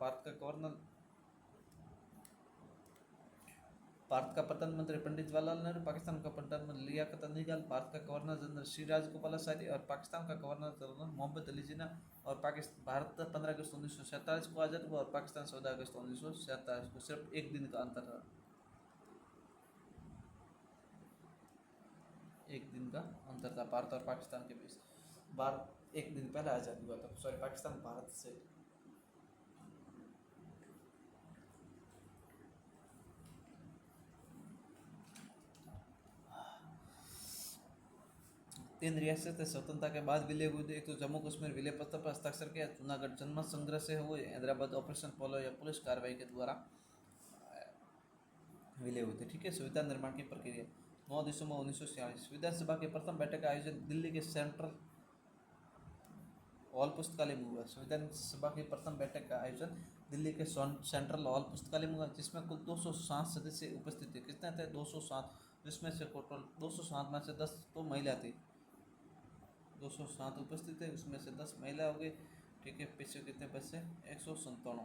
भारत का प्रधानमंत्री पंडित जवाहरलाल नेहरू, पाकिस्तान का प्रधानमंत्री लियाकत अली खान, भारत का गवर्नर जनरल श्री राजगोपालाचारी और पाकिस्तान का गवर्नर जनरल मोहम्मद अली जिन्ना। और भारत 15 अगस्त 1947 को आज़ाद हुआ और पाकिस्तान 14 अगस्त 1947 को। सिर्फ एक दिन का अंतर था, एक दिन का अंतर था भारत और पाकिस्तान के बीच। भारत एक दिन पहले आज़ाद हुआ था, सॉरी पाकिस्तान भारत से। तीन रियासतें स्वतंत्रता के बाद विलय हुई थी। एक तो जम्मू कश्मीर विलय पत्र पर हस्ताक्षर किया, जूनागढ़ जनमत संग्रह से हुए, हैदराबाद ऑपरेशन पोलो या पुलिस कार्रवाई के द्वारा विलय हुए थे। ठीक है, संविधान निर्माण की प्रक्रिया 9 दिसंबर 1946 विधानसभा की प्रथम बैठक का आयोजन दिल्ली के सेंट्रल हॉल पुस्तकालय में हुआ। संविधान सभा की प्रथम बैठक का आयोजन दिल्ली के सेंट्रल हॉल पुस्तकालय में हुआ जिसमें कुल 207 सदस्य उपस्थित थे। कितने थे? 207, जिसमें से टोटल 207 में से 10 तो महिला थी। 207 उपस्थित थे, उसमें से 10 महिला हो गई। ठीक है, पीछे कितने बच्चे? 197।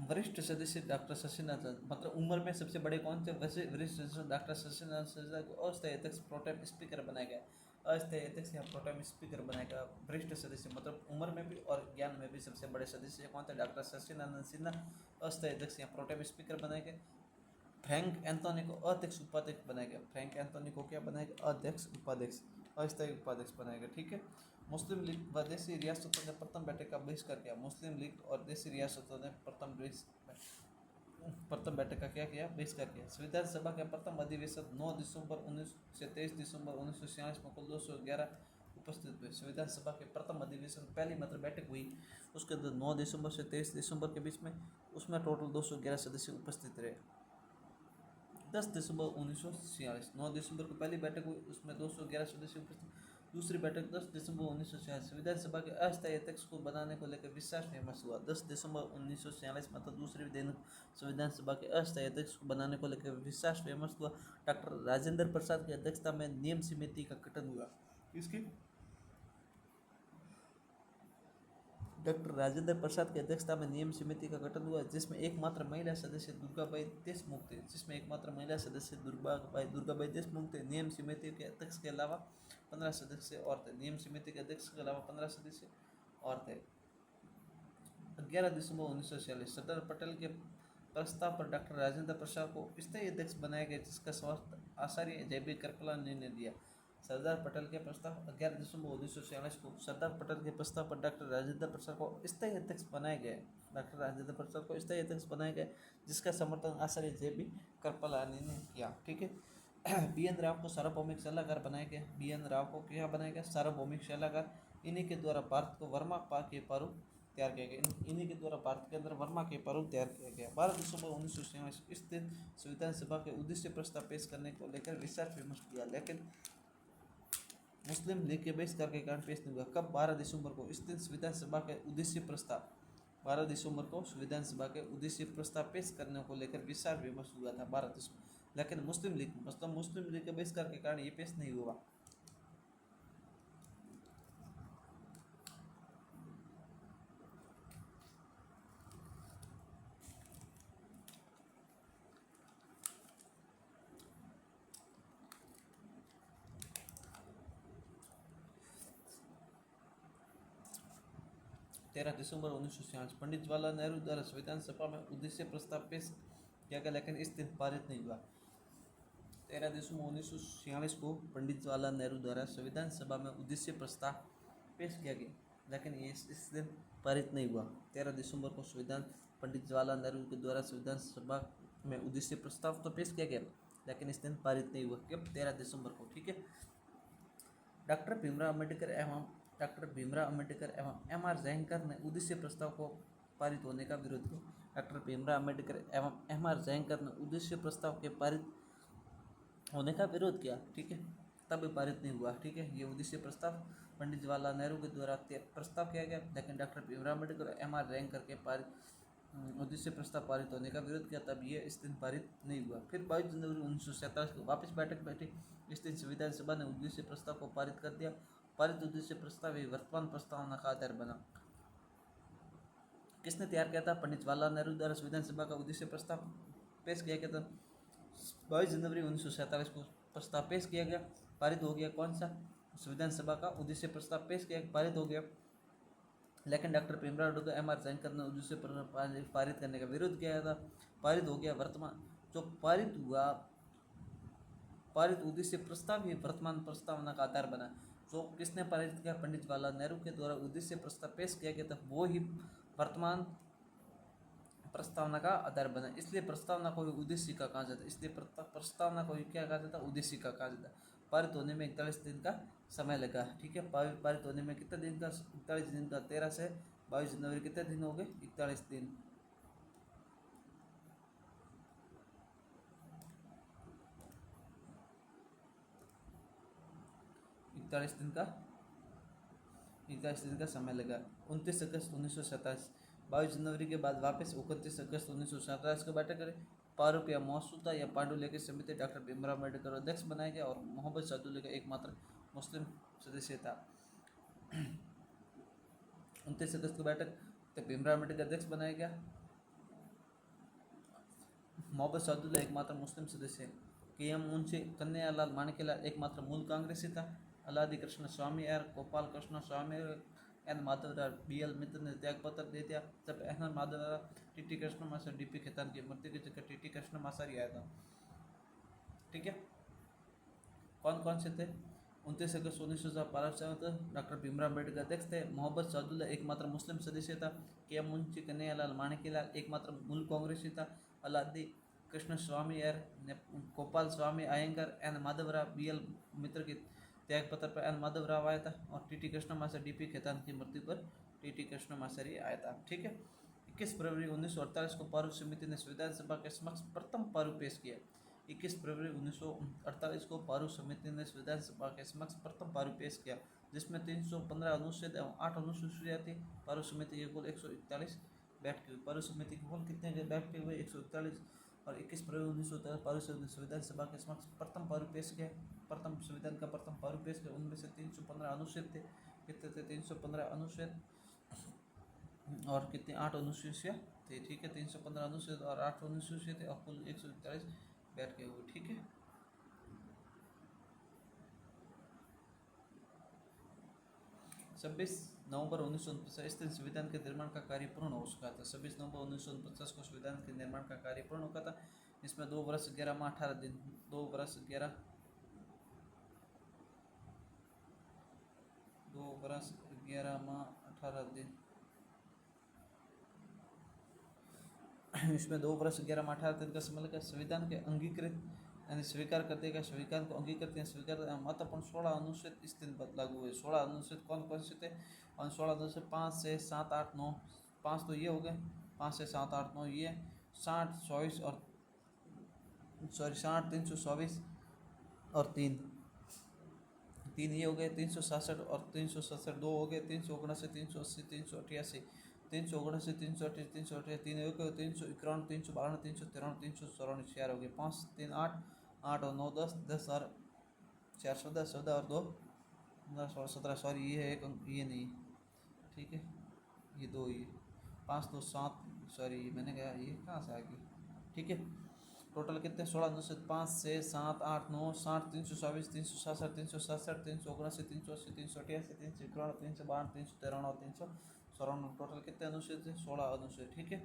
वरिष्ठ सदस्य डॉक्टर शशिनाथ, मतलब उम्र में सबसे बड़े कौन थे? वरिष्ठ सदस्य डॉक्टर शशिनाथ को अस्थायी अध्यक्ष प्रोटेम स्पीकर बनाया गया। अस्थायी अध्यक्ष या प्रोटेम स्पीकर बनाया गया। वरिष्ठ सदस्य मतलब उम्र में भी और ज्ञान में भी सबसे बड़े सदस्य कौन थे? डॉक्टर शशिनाथ सिन्हा अस्थायी अध्यक्ष या प्रोटेम स्पीकर बनाए गए। फ्रैंक एंथोनी को अध्यक्ष उपाध्यक्ष बनाया गया। फ्रैंक एंथोनी को क्या बनाया गया? अध्यक्ष उपाध्यक्ष, अस्थायी उपाध्यक्ष बनाया गया। ठीक है, मुस्लिम लीग व देशी रियासतों ने प्रथम बैठक का बहिष्कार किया। मुस्लिम लीग और देशी रियासतों ने प्रथम बैठक का क्या किया? बहिष्कार किया। संविधान सभा का प्रथम अधिवेशन 9 दिसंबर 19 से 23 दिसंबर 1946 में कुल 211 उपस्थित हुए। संविधान सभा के प्रथम अधिवेशन पहली मतलब बैठक हुई उसके अंदर 9 दिसंबर से 23 दिसंबर के बीच में, उसमें टोटल 211 सदस्य उपस्थित रहे। 10 दिसंबर 1946, 9 दिसंबर को पहली बैठक हुई, उसमें 211 सदस्य उपस्थित। दूसरी बैठक 10 दिसंबर 1946 संविधान सभा के अस्थायी अध्यक्ष को बनाने को लेकर विचार विमर्श हुआ। 10 दिसंबर 1946 मतलब दूसरे दिन संविधान सभा के अस्थायी अध्यक्ष को बनाने को लेकर विचार विमर्श हुआ। डॉक्टर राजेंद्र प्रसाद की अध्यक्षता में नियम समिति का गठन हुआ। इसकी डॉक्टर राजेंद्र प्रसाद की अध्यक्षता में नियम समिति का गठन हुआ जिसमें एकमात्र महिला सदस्य दुर्गाबाई देशमुख थे। दुर्गाबाई देशमुख थे। नियम समिति के अध्यक्ष के अलावा 15 सदस्य और थे। नियम समिति के अध्यक्ष के अलावा 15 सदस्य और थे। 11 दिसंबर 1946 सरदार पटेल के प्रस्ताव पर डॉक्टर राजेंद्र प्रसाद को स्थायी अध्यक्ष बनाया गया जिसका समर्थन आचार्य JB कृपलानी ने दिया। सरदार पटेल के प्रस्ताव 11 दिसंबर 1946 को सरदार पटेल के प्रस्ताव पर डॉक्टर राजेंद्र प्रसाद को स्थायी अध्यक्ष बनाए गए। डॉक्टर राजेंद्र प्रसाद को स्थायी अध्यक्ष बनाए गए, जिसका समर्थन आचार्य JB कृपलानी ने किया। ठीक है। BN राव को सार्वभौमिक सलाहकार बनाया गया। BN राव को क्या बनाया गया? सार्वभौमिक सलाहकार। इन्हीं के द्वारा भारत को वर्मा के प्रारूप तैयार किया गया। इन्हीं के द्वारा भारत के अंदर वर्मा के प्रारूप तैयार किया गया। 12 दिसंबर 1947 इस दिन संविधान सभा के उद्देश्य प्रस्ताव पेश करने को लेकर विचार विमर्श किया, लेकिन मुस्लिम लीग के बहिष्कार के कारण पेश नहीं हुआ। कब? 12 दिसंबर को इस दिन संविधान सभा के उद्देश्य प्रस्ताव 12 दिसंबर को संविधान सभा के उद्देश्य प्रस्ताव पेश करने को लेकर विचार विमर्श हुआ था 12 दिसंबर, लेकिन मुस्लिम लीग के बहिष्कार के कारण ये पेश नहीं हुआ। तेरह दिसंबर 1946 पंडित जवाहरलाल नेहरू द्वारा संविधान सभा में उद्देश्य प्रस्ताव पेश किया गया, लेकिन इस दिन पारित नहीं हुआ। 13 दिसंबर 1946 को पंडित जवाहरलाल नेहरू द्वारा संविधान सभा में उद्देश्य प्रस्ताव पेश किया गया, लेकिन ये इस दिन पारित नहीं हुआ। 13 दिसंबर को पंडित जवाहरलाल नेहरू के द्वारा संविधान सभा में उद्देश्य प्रस्ताव तो पेश किया गया, लेकिन इस दिन पारित नहीं हुआ। कब? 13 दिसंबर को। ठीक है। डॉक्टर भीमराव अम्बेडकर एवं MR जयंकर ने उद्देश्य प्रस्ताव को पारित होने का विरोध किया। डॉक्टर भीमराव अम्बेडकर एवं MR जयंकर ने उद्देश्य प्रस्ताव के पारित होने का विरोध किया। ठीक है। तब पारित नहीं हुआ। ठीक है। ये उद्देश्य प्रस्ताव पंडित जवाहरलाल नेहरू के द्वारा प्रस्ताव किया गया, लेकिन डॉक्टर भीमराव अम्बेडकर और MR जयंकर के उद्देश्य प्रस्ताव पारित होने का विरोध किया, तब ये इस दिन पारित नहीं हुआ। फिर 22 जनवरी 1947 को वापस बैठक बैठी। इस दिन संविधान सभा ने उद्देश्य प्रस्ताव को पारित कर दिया। पारित उद्देश्य प्रस्ताव वर्तमान प्रस्तावना का आधार बना। किसने तैयार किया था? पंडित जवाहरलाल नेहरू द्वारा संविधान सभा का उद्देश्य प्रस्ताव पेश किया गया था। 22 जनवरी 1947 को प्रस्ताव पेश किया गया, पारित हो गया। कौन सा? संविधान सभा का उद्देश्य प्रस्ताव पेश किया, पारित हो गया, लेकिन डॉक्टर भीमराव अम्बेडकर MR जयंकर ने उद्देश्य पारित करने का विरोध किया था। पारित हो गया। वर्तमान जो पारित हुआ, पारित उद्देश्य प्रस्ताव ही वर्तमान प्रस्तावना का आधार बना। जो किसने पारित किया? पंडित जवाहरलाल नेहरू के द्वारा उद्देश्य प्रस्ताव पेश किया गया था, वो ही वर्तमान प्रस्तावना का आधार बना। इसलिए प्रस्तावना को उद्देश्य का कहा जाता है। इसलिए प्रस्तावना को क्या कहा जाता है? उद्देश्य का कहा जाता है। पारित होने में 41 दिन का समय लगा। ठीक है। पारित होने में कितने दिन का? 41 दिन का। 13 से 22 जनवरी कितने दिन हो गए? 41 दिन। इकतालीस दिन का समय लगा। 29 अगस्त 1947 22 जनवरी के बाद वापस 29 अगस्त 1947 को बैठक करें। प्रारूप या मौसूदा या पांडुलिपि की समिति डॉक्टर भीमराव अम्बेडकर अध्यक्ष बनाया गया और मोहम्मद सादुल्ला का एकमात्र मुस्लिम सदस्य था। 29 अगस्त को बैठक तो भीमराव अम्बेडकर अध्यक्ष बनाया गया, मोहम्मद सादुल्ला एकमात्र मुस्लिम सदस्य। KM मुंशी कन्हैयालाल माणिक्यलाल एकमात्र मूल कांग्रेसी था। Alladi Krishnaswami Gopal Krishnaswami N Madhavrao BL Mitra ने त्यागपत्र दे दिया। जब एन माधवराव TT कृष्ण मास्टर DP खेतान की मृत्यु की जगह TT कृष्ण मासारी आया था। ठीक है। कौन कौन से थे? 29 अगस्त 1947 डॉक्टर भीमराव अम्बेडकर अध्यक्ष थे। मोहम्मद सादुल्ला एकमात्र मुस्लिम सदस्य था। KM मुंशी कन्हैयालाल माणिक्यलाल एकमात्र मूल कांग्रेसी था। Alladi Krishnaswami Gopalaswami Ayyangar N Madhavrao BL Mitra के त्यागपत्र पर एन माधवराव आया था और TT कृष्ण मास्टर DP खेतान की मृत्यु पर TT कृष्ण मासारी आया था। ठीक है। 21 फरवरी 1948 को प्रारूप समिति ने संविधान सभा के समक्ष प्रथम प्रारूप पेश किया। 21 फरवरी 1948 को प्रारूप समिति ने संविधान सभा के समक्ष प्रथम प्रारूप पेश किया, जिसमें 315 अनुच्छेद एवं 8 अनुसूचियाँ थी। प्रारूप समिति के कुल 141 बैठकें हुई। प्रारूप समिति के कुल कितने बैठकें हुए? 141। और 21 फरवरी 1948 प्रारूप समिति संविधान सभा के समक्ष प्रथम प्रारूप पेश किया। प्रथम संविधान का प्रथम प्रारूप पेश किया। उनमें से 315 अनुच्छेद थे। कितने थे? 315 अनुच्छेद और कितने? 8 अनुसूचियाँ थे। ठीक है। 315 अनुच्छेद और 8 अनुसूचियाँ थे और कुल 141 बैठकें हुई। ठीक है। छब्बीस नवंबर 1949 इस दिन संविधान के निर्माण का कार्य पूर्ण हो चुका था। 26 नवंबर 1949 को संविधान के निर्माण का कार्य पूर्ण हो चुका था। इसमें 2 वर्ष 11 माह 18 दिन 2 वर्ष 11 वर्ष 11 माह 18 दिन। इसमें 2 वर्ष 11 माह 18 दिन का समय लगा। संविधान के अंगीकृत यानी स्वीकार कर देगा, संविधान को अंगीकृत या स्वीकार महत्वपूर्ण 16 अनुच्छेद इस दिन लागू हुए। 16 अनुच्छेद कौन कौन से थे? और 16 अनुच्छेद 5 से 7 8 9, 5 तो ये हो गए, 5 से 7 8 9 ये, 60 24 और 60 324 और 3 ये हो गए, 367 और 367 2 हो गए, 379 380 388 379 380 388 3 हो गए, 351 352 353 354 4 हो गए, 5 3 8 8 और 9 10 10 और 4 14 14 और 2 15 16 17, सॉरी ये है एक ये नहीं, ठीक है, ये 2 ये 5 2 7, सॉरी मैंने कहा ये कहाँ से आ गई, ठीक है। टोटल कितने? 16 अनुच्छेद 5 से 7 8 9 60 324 367 367 379 380 388 351 352 353 और 354, टोटल कितने अनुच्छेद थे? 16 अनुच्छेद, ठीक है।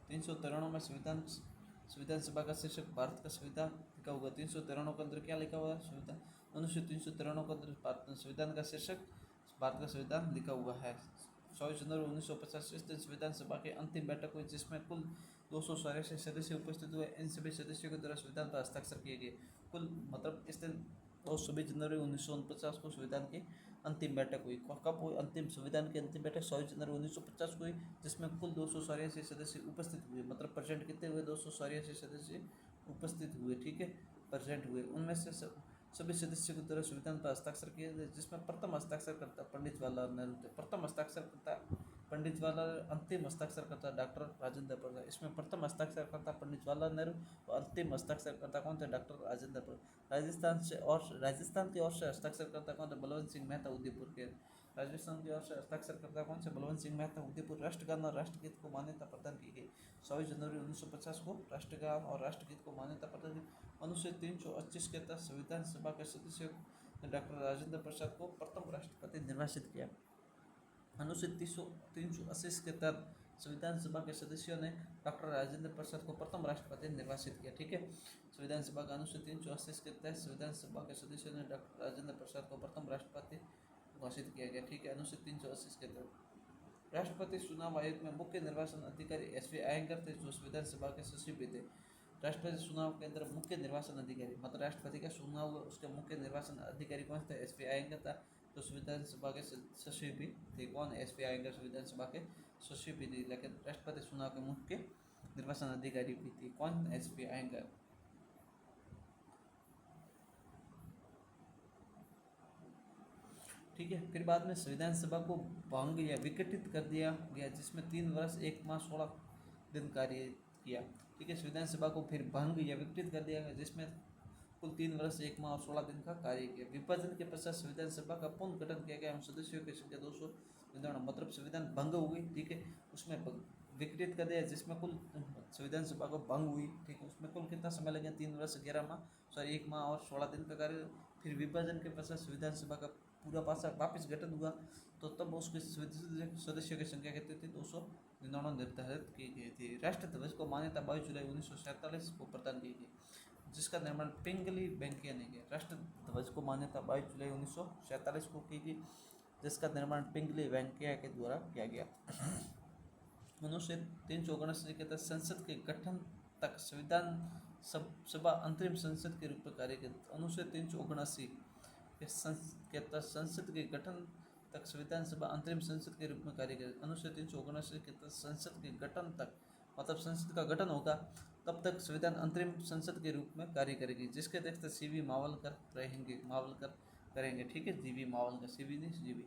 तीन सौ 93 में संविधान सभा का शीर्षक भारत का संविधान लिखा होगा। 393 के अंदर क्या लिखा हुआ है? संविधान अनुच्छेद 393 के अंदर संविधान का शीर्षक भारत का संविधान लिखा हुआ है। 24 जनवरी 1950 इस दिन संविधान सभा की अंतिम बैठक हुई, जिसमें कुल 284 सदस्य उपस्थित हुए। इन सभी सदस्यों के द्वारा संविधान पर हस्ताक्षर किए गए। कुल मतलब इस दिन 26 जनवरी 1949 को संविधान की अंतिम बैठक हुई। कब हुई अंतिम संविधान की अंतिम बैठक? 24 जनवरी 1950 को हुई, जिसमें कुल 284 सदस्य उपस्थित हुए। मतलब परसेंट कितने हुए? 284 सदस्य उपस्थित हुए, ठीक है, परसेंट हुए। उनमें से सभी सदस्यों के द्वारा संविधान पर हस्ताक्षर किए गए, जिसमें प्रथम हस्ताक्षरकर्ता पंडित जवाहरलाल नेहरू थे। प्रथम हस्ताक्षरकर्ता पंडित जवाहरलाल, अंतिम हस्ताक्षरकर्ता डॉक्टर राजेंद्र प्रसाद। इसमें प्रथम हस्ताक्षरकर्ता पंडित जवाहरलाल नेहरू और अंतिम हस्ताक्षरकर्ता कौन थे? डॉक्टर राजेंद्र प्रसाद। राजस्थान की ओर से हस्ताक्षरकर्ता कौन थे? बलवंत सिंह मेहता उदयपुर के। राजस्थान की ओर से हस्ताक्षरकर्ता कौन से? बलवंत सिंह मेहता उदयपुर। राष्ट्रगान और राष्ट्रगीत को मान्यता प्रदान की गई। 24 जनवरी 1950 को राष्ट्रगान और राष्ट्रगीत को मान्यता प्रदान की। अनुच्छेद 325 के तहत संविधान सभा के सदस्यों ने डॉक्टर राजेंद्र प्रसाद को प्रथम राष्ट्रपति निर्वाचित किया। अनुच्छेद 380 के तहत संविधान सभा के सदस्यों ने डॉक्टर राजेंद्र प्रसाद को प्रथम राष्ट्रपति निर्वाचित किया, ठीक है। संविधान सभा का अनुच्छेद 380 के तहत संविधान सभा के सदस्यों ने डॉक्टर राजेंद्र प्रसाद को प्रथम राष्ट्रपति घोषित किया गया, ठीक है। अनुच्छेद 380 के तहत राष्ट्रपति चुनाव आयोग में मुख्य निर्वाचन अधिकारी SV अयंगर थे, जो संविधान सभा के सचिव भी थे। राष्ट्रपति चुनाव के अंदर मुख्य निर्वाचन अधिकारी, मतलब राष्ट्रपति का चुनाव हुआ, उसके मुख्य निर्वाचन अधिकारी कौन थे? SV अयंगर था, तो संविधान सभा के सचिव भी थे। कौन? SV अयंगर संविधान सभा के सचिव भी थे, लेकिन राष्ट्रपति चुनाव के मुख्य निर्वाचन अधिकारी भी थे। कौन? SV अयंगर। ठीक है। फिर बाद में संविधान सभा को भंग या विघटित कर दिया गया, जिसमें 3 वर्ष 1 माह 16 दिन कार्य किया, ठीक है। संविधान सभा को फिर भंग या विघटित कर दिया गया, जिसमें कुल 3 वर्ष 1 माह और 16 दिन का कार्य किया। विभाजन के पश्चात संविधान सभा का पुनर्गठन किया गया। सदस्यों की संख्या 299, मतलब संविधान भंग हुई, ठीक है, उसमें विघटित कर दिया, जिसमें कुल संविधान सभा को भंग हुई, ठीक है, उसमें कुल कितना समय लगे? 3 वर्ष 11 माह, सॉरी 1 माह और 16 दिन का कार्य। फिर विभाजन के पश्चात संविधान सभा का पूरा पासा वापस गठन हुआ, तो तब उसके सदस्यों की संख्या कितनी थी? 299 निर्धारित की गई थी। राष्ट्र ध्वज को मान्यता 22 जुलाई 1947 को प्रदान की गई, जिसका निर्माण पिंगली वेंकैया ने किया। राष्ट्र ध्वज को मान्यता 22 जुलाई 1947 को की गई, जिसका निर्माण पिंगली वेंकैया के द्वारा किया गया। अनुच्छेद 379 के तहत संसद के गठन तक संविधान सभा अंतरिम संसद के रूप में कार्य करती। अनुच्छेद 379 के तहत संसद के गठन तक संविधान सभा अंतरिम संसद के रूप में कार्य करेगी। अनुच्छेद 379 के तहत संसद के गठन तक, मतलब संसद का गठन होगा तब तक संविधान अंतरिम संसद के रूप में कार्य करेगी, जिसके अध्यक्ष CV मावलकर करेंगे, ठीक है। GV मावलकर, CV नहीं GV।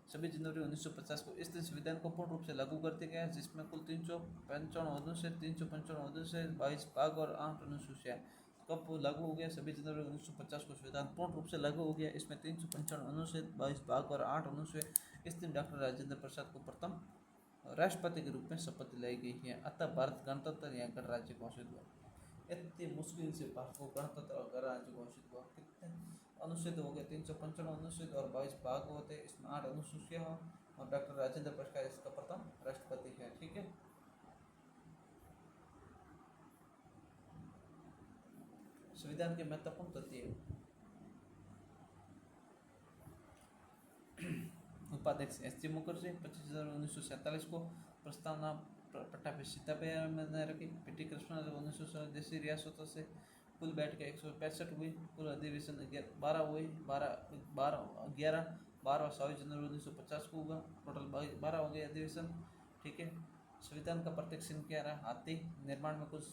26 जनवरी 1950 को इस दिन संविधान को पूर्ण रूप से लागू कर दिया गया, जिसमें कुल 355 अनुच्छेद 355 अनुच्छेद 22 भाग और 8 अनुसूचियाँ। कब लागू हो गया? 26 जनवरी 1950 को संविधान पूर्ण रूप से लागू हो गया। इसमें 355 अनुच्छेद 22 भाग और 8 अनुच्छेद। इस दिन डॉक्टर राजेंद्र प्रसाद को प्रथम राष्ट्रपति के रूप में शपथ दिलाई गई है। अतः भारत गणतंत्र या गणराज्य घोषित हुआ। इतनी मुश्किल से भारत को गणतंत्र और गणराज्य घोषित हुआ। कितने अनुच्छेद हो गए? 355 अनुच्छेद और 22 भाग होते, इसमें 8 अनुसूचियाँ हो, और डॉक्टर राजेंद्र प्रसाद इसका प्रथम राष्ट्रपति है, ठीक है। संविधान के महत्वपूर्ण तथ्य। उपाध्यक्ष एस जी मुखर्जी 25 जनवरी 1947 को प्रस्तावना पट्टाभी सीतापैया में रखी। पी टी कृष्णन 1916 देशी रियासतों से कुल बैठकें 165 हुई। कुल अधिवेशन 12 हुई। 22 जनवरी 1950 को हुआ। टोटल 12 हो गए अधिवेशन। ठीक है। संविधान का प्रत्येक चिन्ह क्या रहा? हाथी। निर्माण में कुछ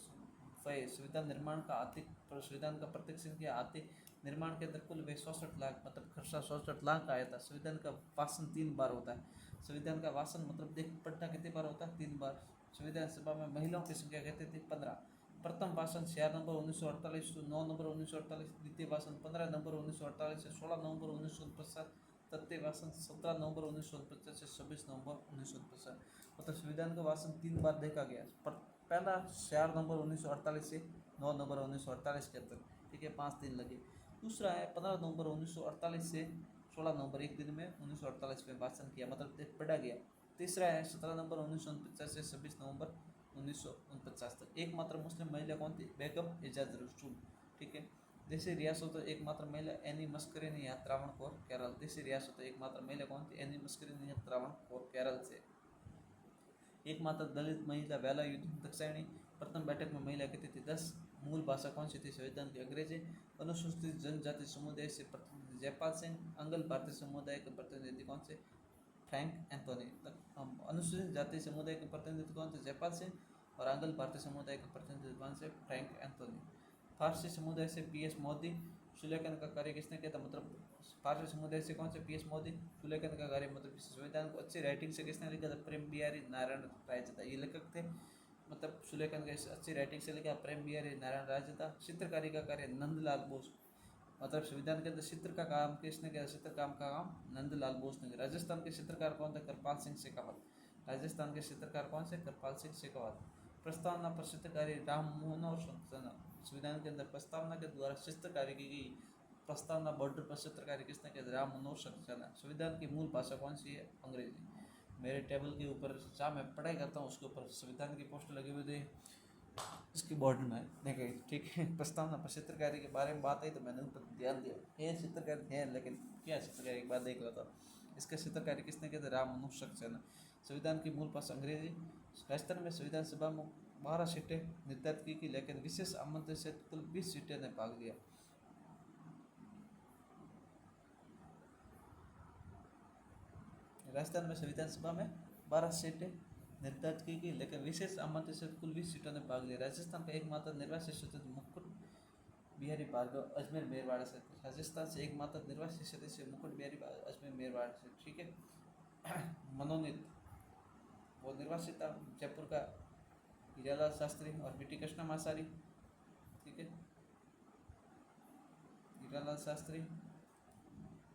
संविधान निर्माण का हाथी, संविधान का प्रत्येक चिन्ह क्या? हाथी। निर्माण के अंदर कुल 66 लाख मतलब खर्चा 67 लाख आया था। संविधान का भाषण 3 बार होता है। संविधान का भाषण मतलब देख पढ़ना कितनी बार होता है? 3 बार। संविधान सभा में महिलाओं की संख्या कहते थे 15। प्रथम भाषण 6 नवंबर 1948 से 9 नवंबर 1948। द्वितीय भाषण 15 नवंबर 1948 से 16 नवंबर 1949। तृतीय भाषण 17 नवंबर 1949 से 26 नवंबर 1949। मतलब संविधान का भाषण 3 बार देखा गया। पहला 4 नवंबर 1948 से 9 नवंबर 1948 के अंदर। ठीक है, 5 दिन लगे। दूसरा है 15 नवंबर 1948 से 16 नवंबर, एक दिन में 1948 में भाषण किया, मतलब पढ़ा गया। तीसरा है 17 नवंबर 1949 से 26 नवंबर 1949 तक। एकमात्र मुस्लिम महिला कौन थी? बेगम एजाज रसूल। ठीक है। देशी रियासतों एकमात्र महिला एनी मस्करेनी या त्रावणकोर केरल। देशी रियासतों एकमात्र महिला कौन थी? एनी मस्करेनी या त्रावणकोर केरल से। एकमात्र दलित महिला बेला युद्ध दक्षिणी। प्रथम बैठक में महिला कितनी थी? 10। मूल भाषा कौन सी थी संविधान की? अंग्रेजी। अनुसूचित जनजाति समुदाय से प्रतिनिधि जयपाल सिंह। अंग्ल भारतीय समुदाय के प्रतिनिधि कौन से? Frank Anthony. अनुसूचित जाति समुदाय के प्रतिनिधि कौन थे? जयपाल सिंह। और अंग्ल भारतीय समुदाय के प्रतिनिधि कौन से? Frank Anthony. फारसी समुदाय से पी एस मोदी। सुलेखन का कार्य किसने किया था? मतलब फारसी समुदाय से कौन से? P S Modi. सुलेखन का कार्य मतलब संविधान को अच्छी राइटिंग से किसने लिखा था? प्रेम बिहारी नारायण रायचंदा, ये लेखक थे। मतलब सुलेखन का अच्छी राइटिंग से लिखा प्रेम बिहारी नारायण रायचंदा। चित्रकारी का कार्य नंदलाल बोस। मतलब संविधान के अंदर चित्र का काम किसने किया? चित्र काम का काम नंदलाल बोस ने किया। राजस्थान के चित्रकार कौन थे? कृपाल सिंह शेखावत। राजस्थान के चित्रकार कौन से? कृपाल सिंह शेखावत। प्रस्तावना पर चित्रकारी राम मनोहर संजना। संविधान के अंदर प्रस्तावना के द्वारा चित्रकारी की गई। प्रस्तावना बॉर्डर पर चित्रकारी किसने किया? राम मनोहर संजना। संविधान की मूल भाषा कौन सी है? अंग्रेजी। मेरे टेबल के ऊपर जहाँ मैं पढ़ाई करता हूँ उसके ऊपर संविधान की पोस्टर लगे हुए थे, इसकी बॉर्डर में देखे। ठीक है। प्रस्तावना पर चित्रकारी के बारे में बात आई तो मैंने उन पर ध्यान दिया। ये चित्रकारी है, लेकिन क्या चित्रकारी की बात देख रहा था। इसका चित्रकारी किसने किया था? राम मनोहर सक्सेना। संविधान की मूल भाषा अंग्रेजी। राजस्थान में संविधान सभा में 12 सीटें निर्धारित की गई, लेकिन विशेष आमंत्रण से कुल 20 सीटें ने भाग लिया। राजस्थान में संविधान सभा में 12 सीटें निर्धारित की गई, लेकिन विशेष आमंत्रण से कुल 20 सीटों ने भाग लिया। राजस्थान का एकमात्र निर्वाचित सदस्य मुकुट बिहारी भार्गव अजमेर मेरवाड़ा से। राजस्थान से एकमात्र निर्वाचित सदस्य मुकुट बिहारी अजमेर मेरवाड़ा से। ठीक है। मनोनीत वो निर्वाचित था जयपुर का हीरालाल शास्त्री और बीटी कृष्णा मासारी। ठीक है। हीरालाल शास्त्री,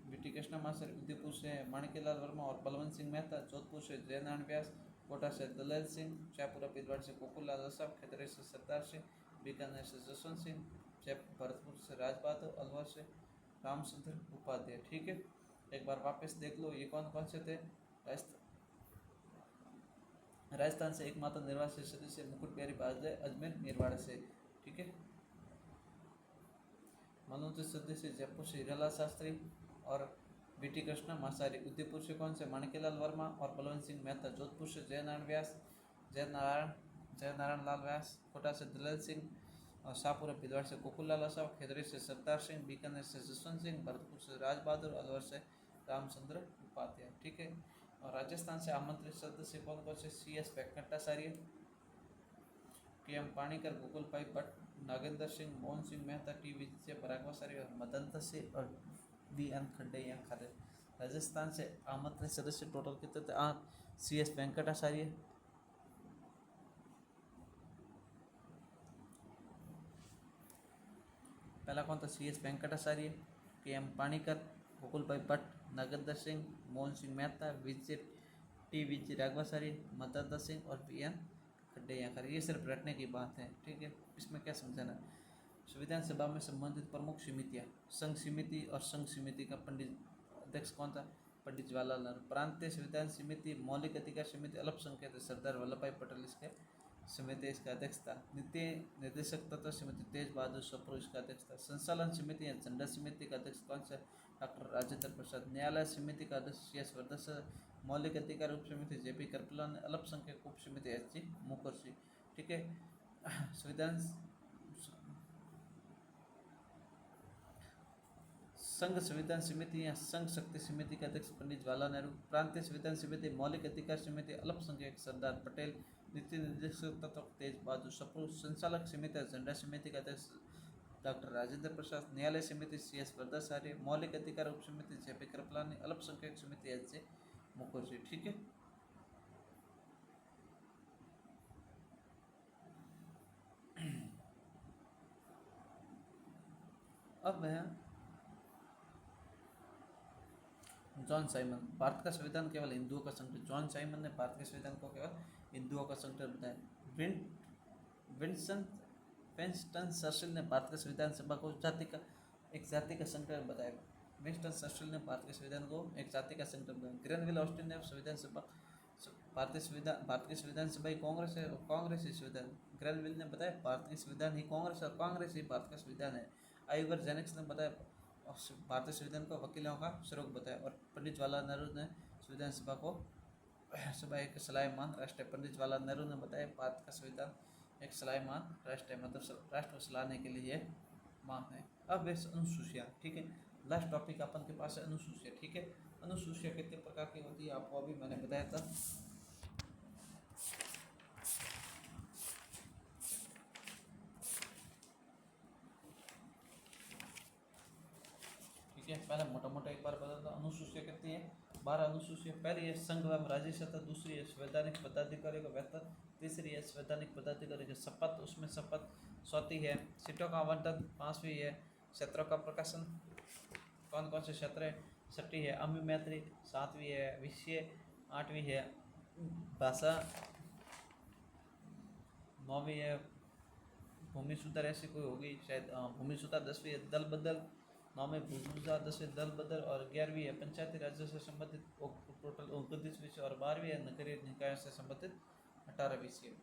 बीटी कृष्णा मासारी। उदयपुर से माणिक्यलाल वर्मा और बलवंत सिंह मेहता। जोधपुर से जयनारायण व्यास। कोटा से दलैल सिंह। जयपुर पिलवाड़ से गोकुललाल असाफ। खतरे से सरदार सिंह। बीकानेर से जसवंत सिंह। भरतपुर से राजबहादुर। अलवर से रामचंद्र उपाध्याय। ठीक है। एक बार वापस देख लो ये कौन कौन से थे। राजस्थान से एकमात्र निर्वाचित सदस्य मुकुट बिहारी वाजपेयी अजमेर मेरवाड़ा से। ठीक है। मनोनीत सदस्य जयपुर से हीरालाल शास्त्री और बीटी कृष्णा मासारी। उदयपुर से कौन से? माणिक्यलाल वर्मा और बलवंत सिंह मेहता। जोधपुर से जयनारायण लाल व्यास। कोटा से दलैल सिंह और शाहपुरा पिलवाड़ से गोकुललाल असाफ। खतरे से सरदार सिंह। बीकानेर से जसवंत सिंह। भरतपुर से राजबहादुर। अलवर से रामचंद्र उपाध्याय। ठीक है। और राजस्थान से आमंत्रित सदस्य कौन कौन से? सी एस वेंकटाचार्य, के एम पाणिकर, गोकुल भाई भट्ट, नागेंद्र सिंह, मोहन सिंह मेहता, टी विजय परागवासारी और मदंत से और वी एन खड्डैया खारे। राजस्थान से आमंत्रित सदस्य टोटल कितने थे? 8। सी एस वेंकटाचार्य, पहला कौन था? सी एस वेंकटाचार्य, के एम पाणिकर, गोकुल भाई भट्ट, नागेंद्र सिंह, मोहन सिंह मेहता, विजय राघवाचारी, मदंत सिंह और वी एन खड्डैया खारे। ये सिर्फ रटने की बात है। ठीक है। इसमें क्या समझाना? संविधान सभा में संबंधित प्रमुख समितियाँ। संघ समिति और संघ समिति का पंडित अध्यक्ष कौन था? पंडित जवाहरलाल नेहरू। प्रांतीय संविधान समिति, मौलिक अधिकार समिति, अल्पसंख्यक सरदार वल्लभ भाई पटेल इसके समिति इसका अध्यक्षता। नीति निर्देशक तत्व समिति तेज बहादुर सप्रू इसका अध्यक्षता। संचालन समिति या झंडा समिति का अध्यक्ष कौन सा? डॉक्टर राजेंद्र प्रसाद। न्यायालय समिति का अध्यक्ष CS वरदस। मौलिक अधिकार उप समिति JP कृपलानी। अल्पसंख्यक उप समिति SG मुखर्जी। ठीक है। संविधान संघ संविधान समिति या संघ शक्ति समिति के अध्यक्ष पंडित जवाहरलाल नेहरू। प्रांतीय संविधान समिति, मौलिक अधिकार समिति, अल्पसंख्यक सरदार पटेल। नीति निर्देशक तत्व तेज बहादुर सप्रू। संचालक समिति झंडा समिति का अध्यक्ष डॉक्टर राजेंद्र प्रसाद। न्यायालय समिति CS वरदाचार्य। मौलिक अधिकार उप समिति JP कृपलानी। अल्पसंख्यक समिति SG मुखर्जी। ठीक है। अब है जॉन साइमन। भारत का संविधान केवल हिंदुओं का संगठन। जॉन साइमन ने भारत के संविधान को केवल हिंदुओं का संगठन बताया। विंस्टन चर्चिल ने भारत के संविधान सभा को एक जाति का संगठन बताया। विंस्टन चर्चिल ने भारत के संविधान को एक जाति का संगठन बताया। ग्रेनविल ऑस्टिन ने संविधान सभा भारत की संविधान सभा ही कांग्रेस है और कांग्रेस ही संविधान। ग्रेनविल ने बताया भारत की संविधान ही कांग्रेस और कांग्रेस ही भारत का संविधान है। आइवर जेनिक्स ने बताया भारतीय संविधान को वकीलों का स्रोत बताया। और पंडित जवाहरलाल नेहरू ने संविधान सभा को एक सलाहमान राष्ट्र। पंडित जवाहरलाल नेहरू ने बताया भारत का संविधान एक सलाहमान राष्ट्र है, मतलब राष्ट्र को सलाहने के लिए मान है। अब वे अनुसूचियाँ। ठीक है। लास्ट टॉपिक अपन के पास है अनुसूचियाँ। ठीक है। अनुसूचियाँ कितने प्रकार की होती है आपको अभी मैंने बताया था। ठीक है। पहले मोटा मोटा एक बार बता दो अनुसूचियाँ कितनी है। 12 अनुसूचियाँ। पहली है संघ एवं राज्य सत्ता। दूसरी है संवैधानिक पदाधिकारी का वेतन। तीसरी है संवैधानिक पदाधिकारी की शपथ, उसमें शपथ। चौथी है सीटों का आवंटन। 5वीं है क्षेत्रों का प्रकाशन, कौन कौन से क्षेत्र है। 6ठी है अम्य मैत्री। 7वीं है विषय। 8वीं है भाषा। 9वीं है भूमि सुधार, ऐसी कोई होगी शायद भूमि सुधार। 10वीं है दल बदल। 9वीं भूमिका। 10वीं दल बदल। और 11वीं है पंचायती राज्य से संबंधित टोटल 29 विषय। और 12वीं है नगरीय निकाय से संबंधित 18 विषय।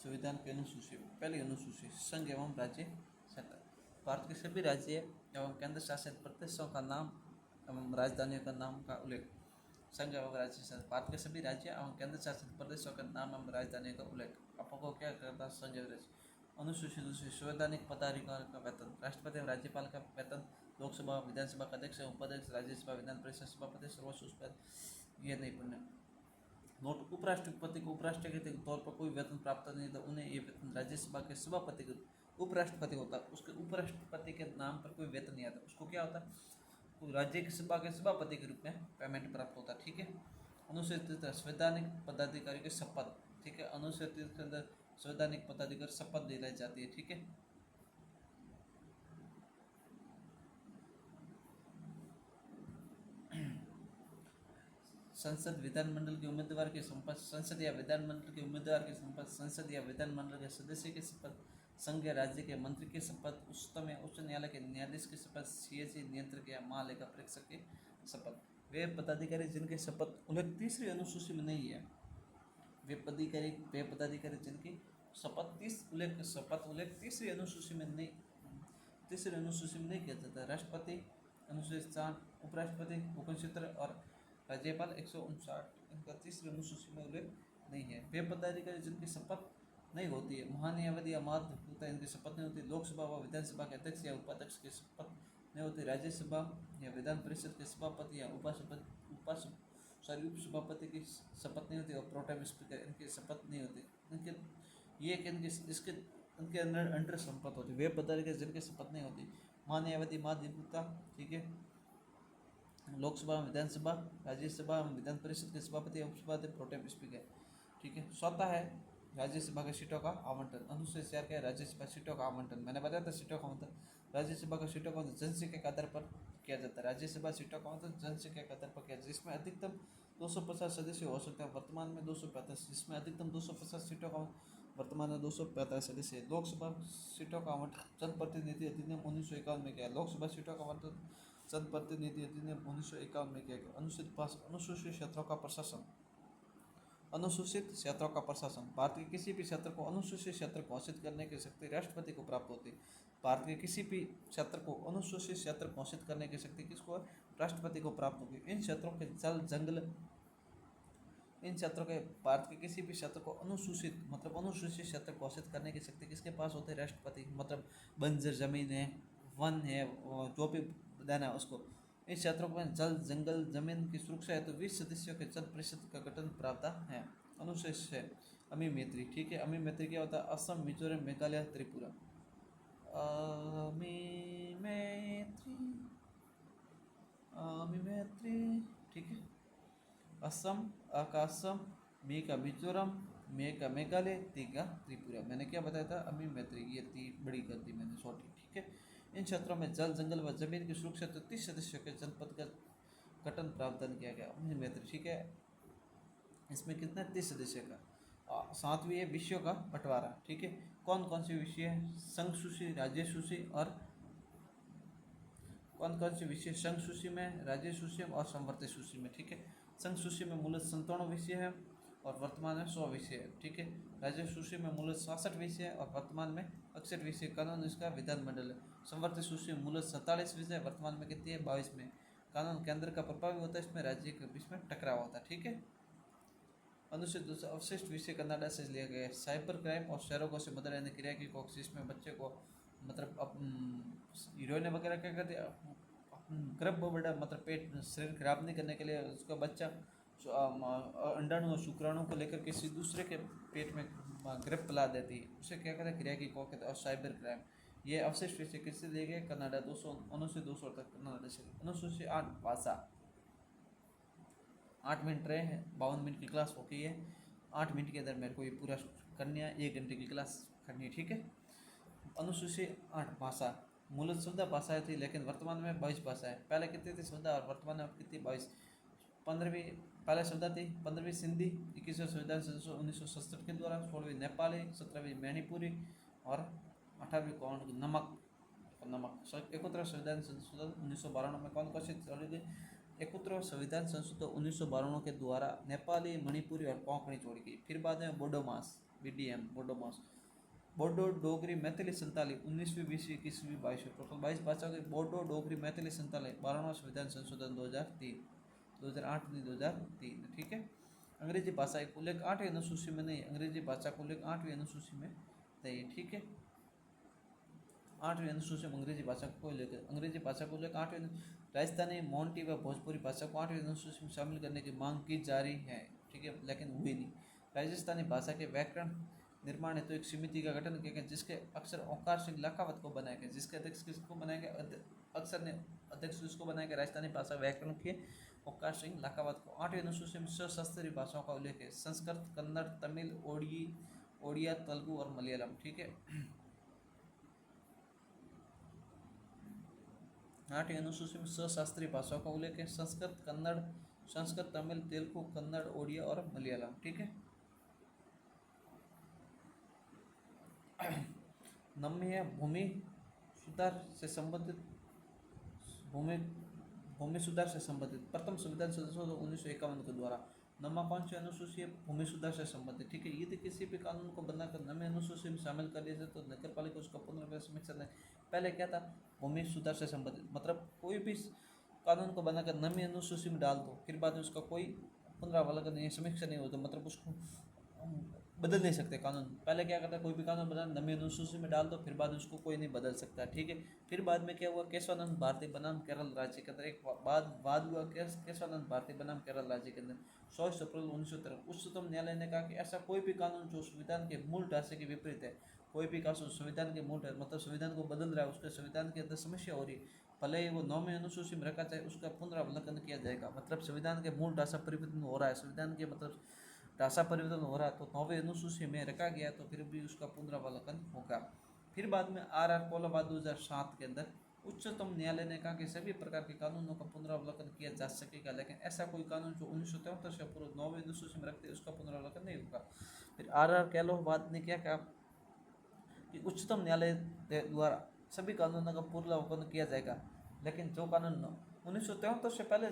संविधान की अनुसूची। पहली अनुसूची संघ एवं राज्य सत्ता। भारत के सभी राज्य एवं केंद्र शासित प्रदेशों का नाम एवं राजधानियों का नाम का उल्लेख। संघ एवं राज्य सत्ता। भारत के सभी राज्य एवं केंद्र शासित प्रदेशों का नाम एवं राजधानियों का उल्लेख। आपको क्या करता है संघ एवं राज्य। अनुसूची दूसरी संवैधानिक पदाधिकारी का वेतन। राष्ट्रपति एवं राज्यपाल का वेतन। लोकसभा विधानसभा का अध्यक्ष एवं उपाध्यक्ष, राज्यसभा विधान परिषद सभापति, सर्वोच्च ये नहीं पढ़ने। नोट। उपराष्ट्रपति को उपराष्ट्रपति के तौर पर कोई वेतन प्राप्त नहीं था, उन्हें ये वेतन राज्यसभा के सभापति के उपराष्ट्रपति होता, उसके उपराष्ट्रपति के नाम पर कोई वेतन नहीं आता, उसको क्या होता, राज्य की सभा के सभापति के रूप में पेमेंट प्राप्त होता। ठीक है। अनुसूचित संवैधानिक पदाधिकारी की शपथ। ठीक है। अनुसूचित के अंदर संवैधानिक पदाधिकारी शपथ दिलाई जाती है। ठीक है। संसद विधानमंडल के उम्मीदवार की शपथ। संसद या विधानमंडल के उम्मीदवार की शपथ। संसद या विधानमंडल के सदस्य की शपथ। संघ या राज्य के मंत्री की शपथ। उच्चतम या उच्च न्यायालय के न्यायाधीश की शपथ। CAG नियंत्रक या महालेखा परीक्षक की शपथ। वे पदाधिकारी जिनकी शपथ उल्लेख तीसरी अनुसूची में नहीं है। वे पदाधिकारी जिनकी शपथ उल्लेख तीसरी अनुसूची में नहीं किया जाता। राष्ट्रपति अनुसूचित 4, उपराष्ट्रपति 69 और राज्यपाल 159 इनका तीसरी अनुसूची में उल्लेख नहीं है। वे पदाधिकारी जिनकी शपथ नहीं होती है। महान्यायवादी या महाधिवक्ता इनकी शपथ नहीं होती। लोकसभा व विधानसभा के अध्यक्ष या उपाध्यक्ष की शपथ नहीं होती। राज्यसभा या विधान परिषद के सभापति या उपसभापति की शपथ नहीं होती। और प्रोटेम स्पीकर इनकी शपथ नहीं होती। इनके अंडर शपथ होती। वे पदाधिकारी जिनकी शपथ नहीं होती। महान्यायवादी, महाधिवक्ता। ठीक है। लोकसभा, विधानसभा, राज्यसभा एवं विधान परिषद के सभापति, उपसभापति, प्रोटेम स्पीकर। ठीक है। चौथा है राज्यसभा की सीटों का आवंटन। अनुसूचित 4 के राज्यसभा सीटों का आवंटन। मैंने बताया था सीटों का मतलब राज्यसभा का सीटों का जनसंख्या के आधार पर किया जाता है। राज्यसभा सीटों का जनसंख्या के आधार पर किया जाता है, जिसमें अधिकतम 250 सदस्य हो सकते हैं, वर्तमान में 245, जिसमें अधिकतम 250 सीटों का वर्तमान में 245 सदस्य है। लोकसभा सीटों का आवंटन जनप्रतिनिधि अधिनियम 1951 में किया। लोकसभा सीटों का आवंटन जनप्रतिनिधि अधिनियम 1951 में किया गया। अनुसूचित क्षेत्रों का प्रशासन। अनुसूचित क्षेत्रों का प्रशासन, भारत के किसी भी क्षेत्र को अनुसूचित क्षेत्र घोषित करने की शक्ति राष्ट्रपति को प्राप्त होती है। भारत के किसी भी क्षेत्र को अनुसूचित क्षेत्र घोषित करने की शक्ति किसको, राष्ट्रपति को प्राप्त होगी। इन क्षेत्रों के जल जंगल, इन क्षेत्रों के भारत के किसी भी क्षेत्र को अनुसूचित मतलब अनुसूचित क्षेत्र घोषित करने की शक्ति किसके पास होती है, राष्ट्रपति। मतलब बंजर जमीन है, वन है, जो भी देना है उसको। इस क्षेत्रों में जल जंगल जमीन की सुरक्षा है तो 20 सदस्यों के जन परिषद का गठन प्रावधान है। अनुशेष है अमी मैत्री, ठीक है। अमी मैत्री क्या होता है, असम, मिजोरम, मेघालय, त्रिपुरा। अमी मैत्री, अमी मैत्री, ठीक है। असम, का असम, मे का मिजोरम, मे का मेघालय, ती का त्रिपुरा। मैंने क्या बताया था, अमी मैत्री, ये ती बड़ी कर दी मैंने, छोटी, ठीक है। इन क्षेत्रों में जल जंगल व जमीन की सुरक्षा तो 30 सदस्यों के जनपद का गठन प्रावधान किया गया, अमी मैत्री, ठीक है। इसमें कितना, 30 सदस्य का। सातवीं है विषयों का बंटवारा, ठीक है। कौन कौन से विषय है, संघ सूची, राज्य सूची और कौन कौन से विषय संघ सूची में, राज्य सूची में और संवर्ती सूची में, ठीक है। संघ सूची में मूलतः 57 विषय है और वर्तमान में 100 विषय है, ठीक है। राज्य सूची में मूलतः 66 विषय है और वर्तमान में 61 विषय। कानून इसका विधानमंडल है। संवर्ती सूची में मूलतः 47 विषय, वर्तमान में कितनी है, 22 में। कानून केंद्र का प्रभावी होता है, इसमें राज्य के बीच में टकराव होता है, ठीक है। अनुच्छेद अवशिष्ट विषय कनाडा से लिया गया है। साइबर क्राइम और शहरों से मदद लेने क्रिया की कोक्स, जिसमें बच्चे को मतलब हीरोइन वगैरह क्या करते हैं, गर्भ बड़ा मतलब पेट शरीर खराब नहीं करने के लिए उसका बच्चा अंडाणु और शुक्राणु को लेकर किसी दूसरे के पेट में गर्भ पिला देती है, उसे क्या कहते हैं, क्रिया की कोक कहते हैं। और साइबर क्राइम, ये अवशिष्ट विषय किससे दिए गए, कनाडा। 200 अनुसूचित 200 तक कनाडा से। अनुसूचित 8 भाषा, 8 मिनट रहे हैं, 52 मिनट की क्लास हो गई है। 8 मिनट के अंदर मेरे को ये पूरा करनी है, 1 घंटे की क्लास करनी है, ठीक है। अनुसूचित 8 भाषा, मूलतः 14 भाषाएँ थी लेकिन वर्तमान में 22 भाषाएँ। पहले कितनी थी, 14, और वर्तमान में कितनी, 22। 15वीं पहले 14 थी, 15वीं सिंधी, 21वें संविधान संशोधन 1967 के द्वारा, 16वीं नेपाली, 17वीं मणिपुरी और 18वीं कौन, नमक। 71वें संविधान संशोधन 1992 में कौन घोषित कर गई, 71वें संविधान संशोधन 1992 के द्वारा नेपाली, मणिपुरी और कोंकणी जोड़ी गई। फिर बाद में बोडोमास, BDM, बोडोमास, बोडो, डोगरी, मैथिली, संताली 19वीं, 20वीं, 21वीं, 22वीं, टोटल 22 भाषाओं के। बोडो, डोगरी, मैथिली, संताली 12वां संविधान संशोधन 2003, 2008 नहीं 2003, ठीक है। अंग्रेजी भाषा एक उल्लेख 8वीं अनुसूची में नहीं, अंग्रेजी भाषा को उल्लेख 8वीं अनुसूची में नहीं, ठीक है। 8वीं अनुसूची में अंग्रेजी भाषा को उल्लेख, अंग्रेजी भाषा को उल्लेख 8वीं। राजस्थानी, मोंटी व भोजपुरी भाषा को 8वीं अनुसूची में शामिल करने की मांग की जा रही है, ठीक है, लेकिन हुई नहीं। राजस्थानी भाषा के व्याकरण निर्माण हेतु एक समिति का गठन किया गया, जिसके अक्षर ओंकार सिंह लखावत को बनाया गया, जिसके अध्यक्ष किसको बनाया गया, अक्षर ने अध्यक्ष किसको बनाया गया, राजस्थानी भाषा व्याकरण के ओंकार सिंह लखावत को। 8वीं अनुसूची में सशस्त्रीय भाषाओं का उल्लेख है, संस्कृत, कन्नड़, तमिल, ओडिया, तेलुगु और मलयालम, ठीक है। 8वीं अनुसूची में सशास्त्रीय भाषाओं का उल्लेख है, संस्कृत, तमिल, तेलुगु, कन्नड़, ओडिया और मलयालम, ठीक है। नम्य भूमि सुधार से संबंधित, भूमि सुधार से संबंधित प्रथम संविधान संशोधन 1951 के द्वारा। नमा कौन सी अनुसूची है, भूमि सुधार से संबंधित, ठीक है। यदि किसी भी कानून को बनाकर नम्य अनुसूची में शामिल कर लिया जाए तो नगर पालिका उसका पुनर्विचार समीक्षा नहीं। पहले क्या था, भूमि सुधार से संबंधित मतलब कोई भी कानून को बनाकर नम्य अनुसूची में डाल दो, फिर बाद में उसका कोई पुनरावलोकन नहीं, समीक्षा नहीं होता, मतलब उसको बदल नहीं सकते कानून। पहले क्या करता है, कोई भी कानून बना नवी अनुसूची में डाल दो, फिर बाद में उसको कोई नहीं बदल सकता, ठीक है। फिर बाद में क्या हुआ, केशवानंद भारती बनाम केरल राज्य के अंदर एक वाद हुआ, केशवानंद भारती बनाम केरल राज्य के अंदर 24 अप्रैल 1913 उच्चतम न्यायालय ने कहा कि ऐसा कोई भी कानून जो संविधान के मूल ढांचे के विपरीत है, कोई भी कानून संविधान के मूल मतलब संविधान को बदल रहा है, उसके संविधान के अंदर समस्या हो रही है, भले ही वो 9वीं अनुसूची में रखा जाए, उसका पुनरावलोकन किया जाएगा। मतलब संविधान के मूल ढांचा परिवर्तन हो रहा है, संविधान के मतलब ढांचा परिवर्तन हो रहा है तो 9वीं अनुसूची में रखा गया तो फिर भी उसका पुनरावलोकन होगा। फिर बाद में आर कोलाबाद 2007 के अंदर उच्चतम न्यायालय ने कहा कि सभी प्रकार के कानूनों का पुनरावलोकन किया जा सकेगा, लेकिन ऐसा कोई कानून जो 1973 से पूर्व 9वीं अनुसूची में रखते उसका पुनरावलोकन नहीं होगा। फिर आर कोलाबाद ने क्या कहा कि उच्चतम न्यायालय द्वारा सभी कानूनों का पुनरावलोकन किया जाएगा, लेकिन जो कानून 1973 से पहले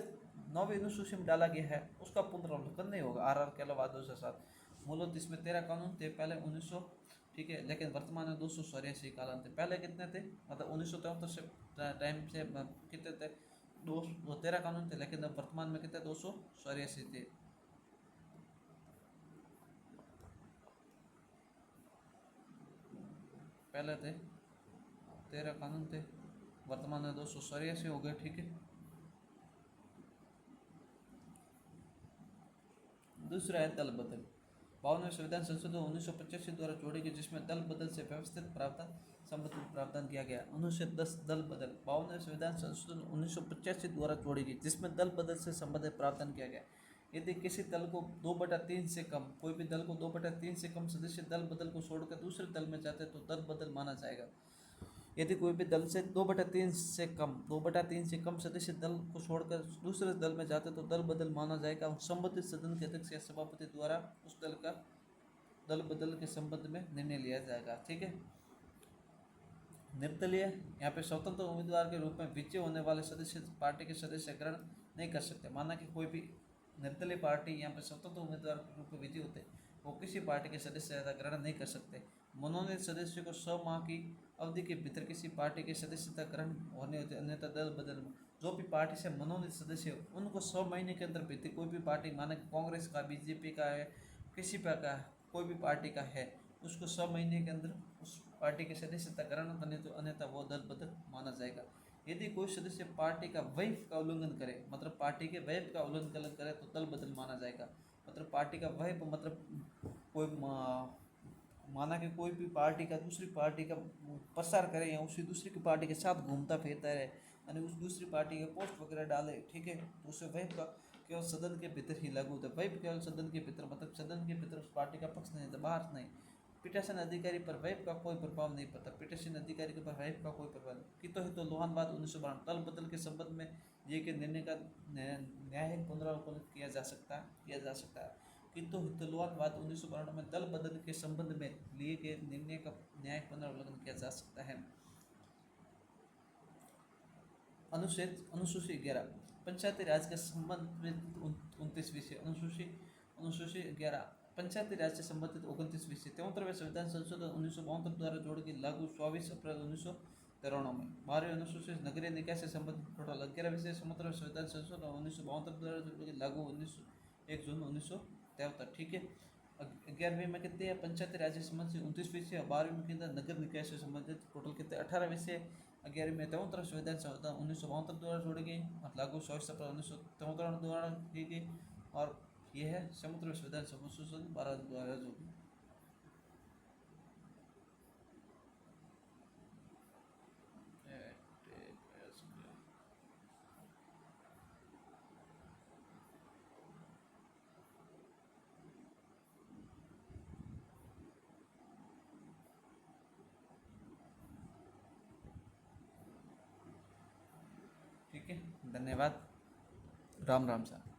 9वीं अनुसूची में डाला गया है उसका पुनरावलोकन नहीं होगा। आर कोलाबाद 2007। मूलतः इसमें 13 कानून थे पहले 1900, ठीक है, लेकिन वर्तमान में 284 कानून थे। पहले कितने थे, मतलब 1973 से टाइम से कितने थे, 213 कानून थे, लेकिन अब वर्तमान में कितने 284 थे। पहले थे 13 कानून थे, वर्तमान में 284 हो गए, ठीक है। दूसरा है दल बदल। 52वें संविधान संशोधन 1985 द्वारा जोड़ी गई, जिसमें दल बदल से व्यवस्थित प्रावधान संबंधित प्रावधान किया गया। अनुच्छेद 10 दल बदल। 52वें संविधान संशोधन 1985 द्वारा जोड़ी गई, जिसमें दल बदल से संबंधित प्रावधान किया गया। यदि किसी दल को 2/3 से कम, कोई भी दल को 2/3 से कम सदस्य दल बदल को छोड़कर दूसरे दल में जाते तो दल बदल माना जाएगा। यदि कोई भी दल से 2/3 से कम सदस्य दल को छोड़कर दूसरे दल में जाते तो दल बदल माना जाएगा। संबंधित सदन के अध्यक्ष या सभापति द्वारा उस दल का दल बदल के संबंध में निर्णय लिया जाएगा, ठीक है। निर्दलीय, यहाँ पे स्वतंत्र उम्मीदवार के रूप में विजय होने वाले सदस्य पार्टी के सदस्य ग्रहण नहीं कर सकते। माना कि कोई भी निर्दलीय पार्टी यहाँ पे स्वतंत्र उम्मीदवार के रूप में विजय होते, वो किसी पार्टी के सदस्यता ग्रहण नहीं कर सकते। मनोनीत सदस्य को 100 माह की अवधि के भीतर किसी पार्टी की सदस्यता ग्रहण होने होती है, अन्यथा दल बदल। जो भी पार्टी से मनोनीत सदस्य हो उनको 100 महीने के अंदर भीतर, कोई भी पार्टी, माना कि कांग्रेस का, बीजेपी का है, किसी का कोई भी पार्टी का है, उसको 100 महीने के अंदर उस पार्टी के सदस्यता ग्रहण करने तो अन्यथा वो दल बदल माना जाएगा। यदि कोई सदस्य पार्टी का व्हिप का उल्लंघन करे, मतलब पार्टी के व्हिप का उल्लंघन करे तो दल बदल माना जाएगा। मतलब पार्टी का व्हिप मतलब कोई माना कि कोई भी पार्टी का दूसरी पार्टी का प्रसार करे या उसी दूसरी की पार्टी के साथ घूमता फिरता रहे यानी उस दूसरी पार्टी के पोस्ट वगैरह डाले, ठीक है, तो उसे व्हिप का केवल सदन के भीतर ही लागू होता है। व्हिप केवल सदन के भीतर, मतलब सदन के भीतर उस पार्टी का पक्ष नहीं था, बाहर नहीं। पीठासीन अधिकारी पर व्हिप का कोई प्रभाव नहीं पड़ता। पीठासीन अधिकारी के पर व्हिप का कोई प्रभाव नहीं। कितो हितो लोहानवाद 1992 दल बदल के संबंध में ये के निर्णय का न्यायिक पुनरावलोकन किया जा सकता है। किंतु हितलोहानवाद 1992 में दल बदल के संबंध में लिए गए निर्णय का न्यायिक पुनरावलोकन किया जा सकता है। अनुसूची 11 पंचायती राज के संबंध में 29 विषय। अनुसूची 11 पंचायती राज से संबंधित 29 विषय। 73वें संविधान संशोधन 1972 द्वारा जोड़ के लागू 24 अप्रैल 1993 में। 12वीं अनुसूची नगरीय निकाय से संबंधित टोटल 11 विषय। 73वें संविधान संशोधन 1972 द्वारा जोड़ के लागू 1 जून 1973, ठीक है। 11वीं में कितने हैं, पंचायती राज से संबंधित 29 विषय। 12वीं में कितने, नगर निकाय से संबंधित टोटल कितने 18 विषय। 11वीं में 73 संविधान संशोधन 1972 द्वारा जोड़ी गई और लागू 24 अप्रैल 1973 द्वारा की गई, और यह है 73वें संविधान संशोधन 12 द्वारा जोड़ी। ठीक है, धन्यवाद। राम राम साहब।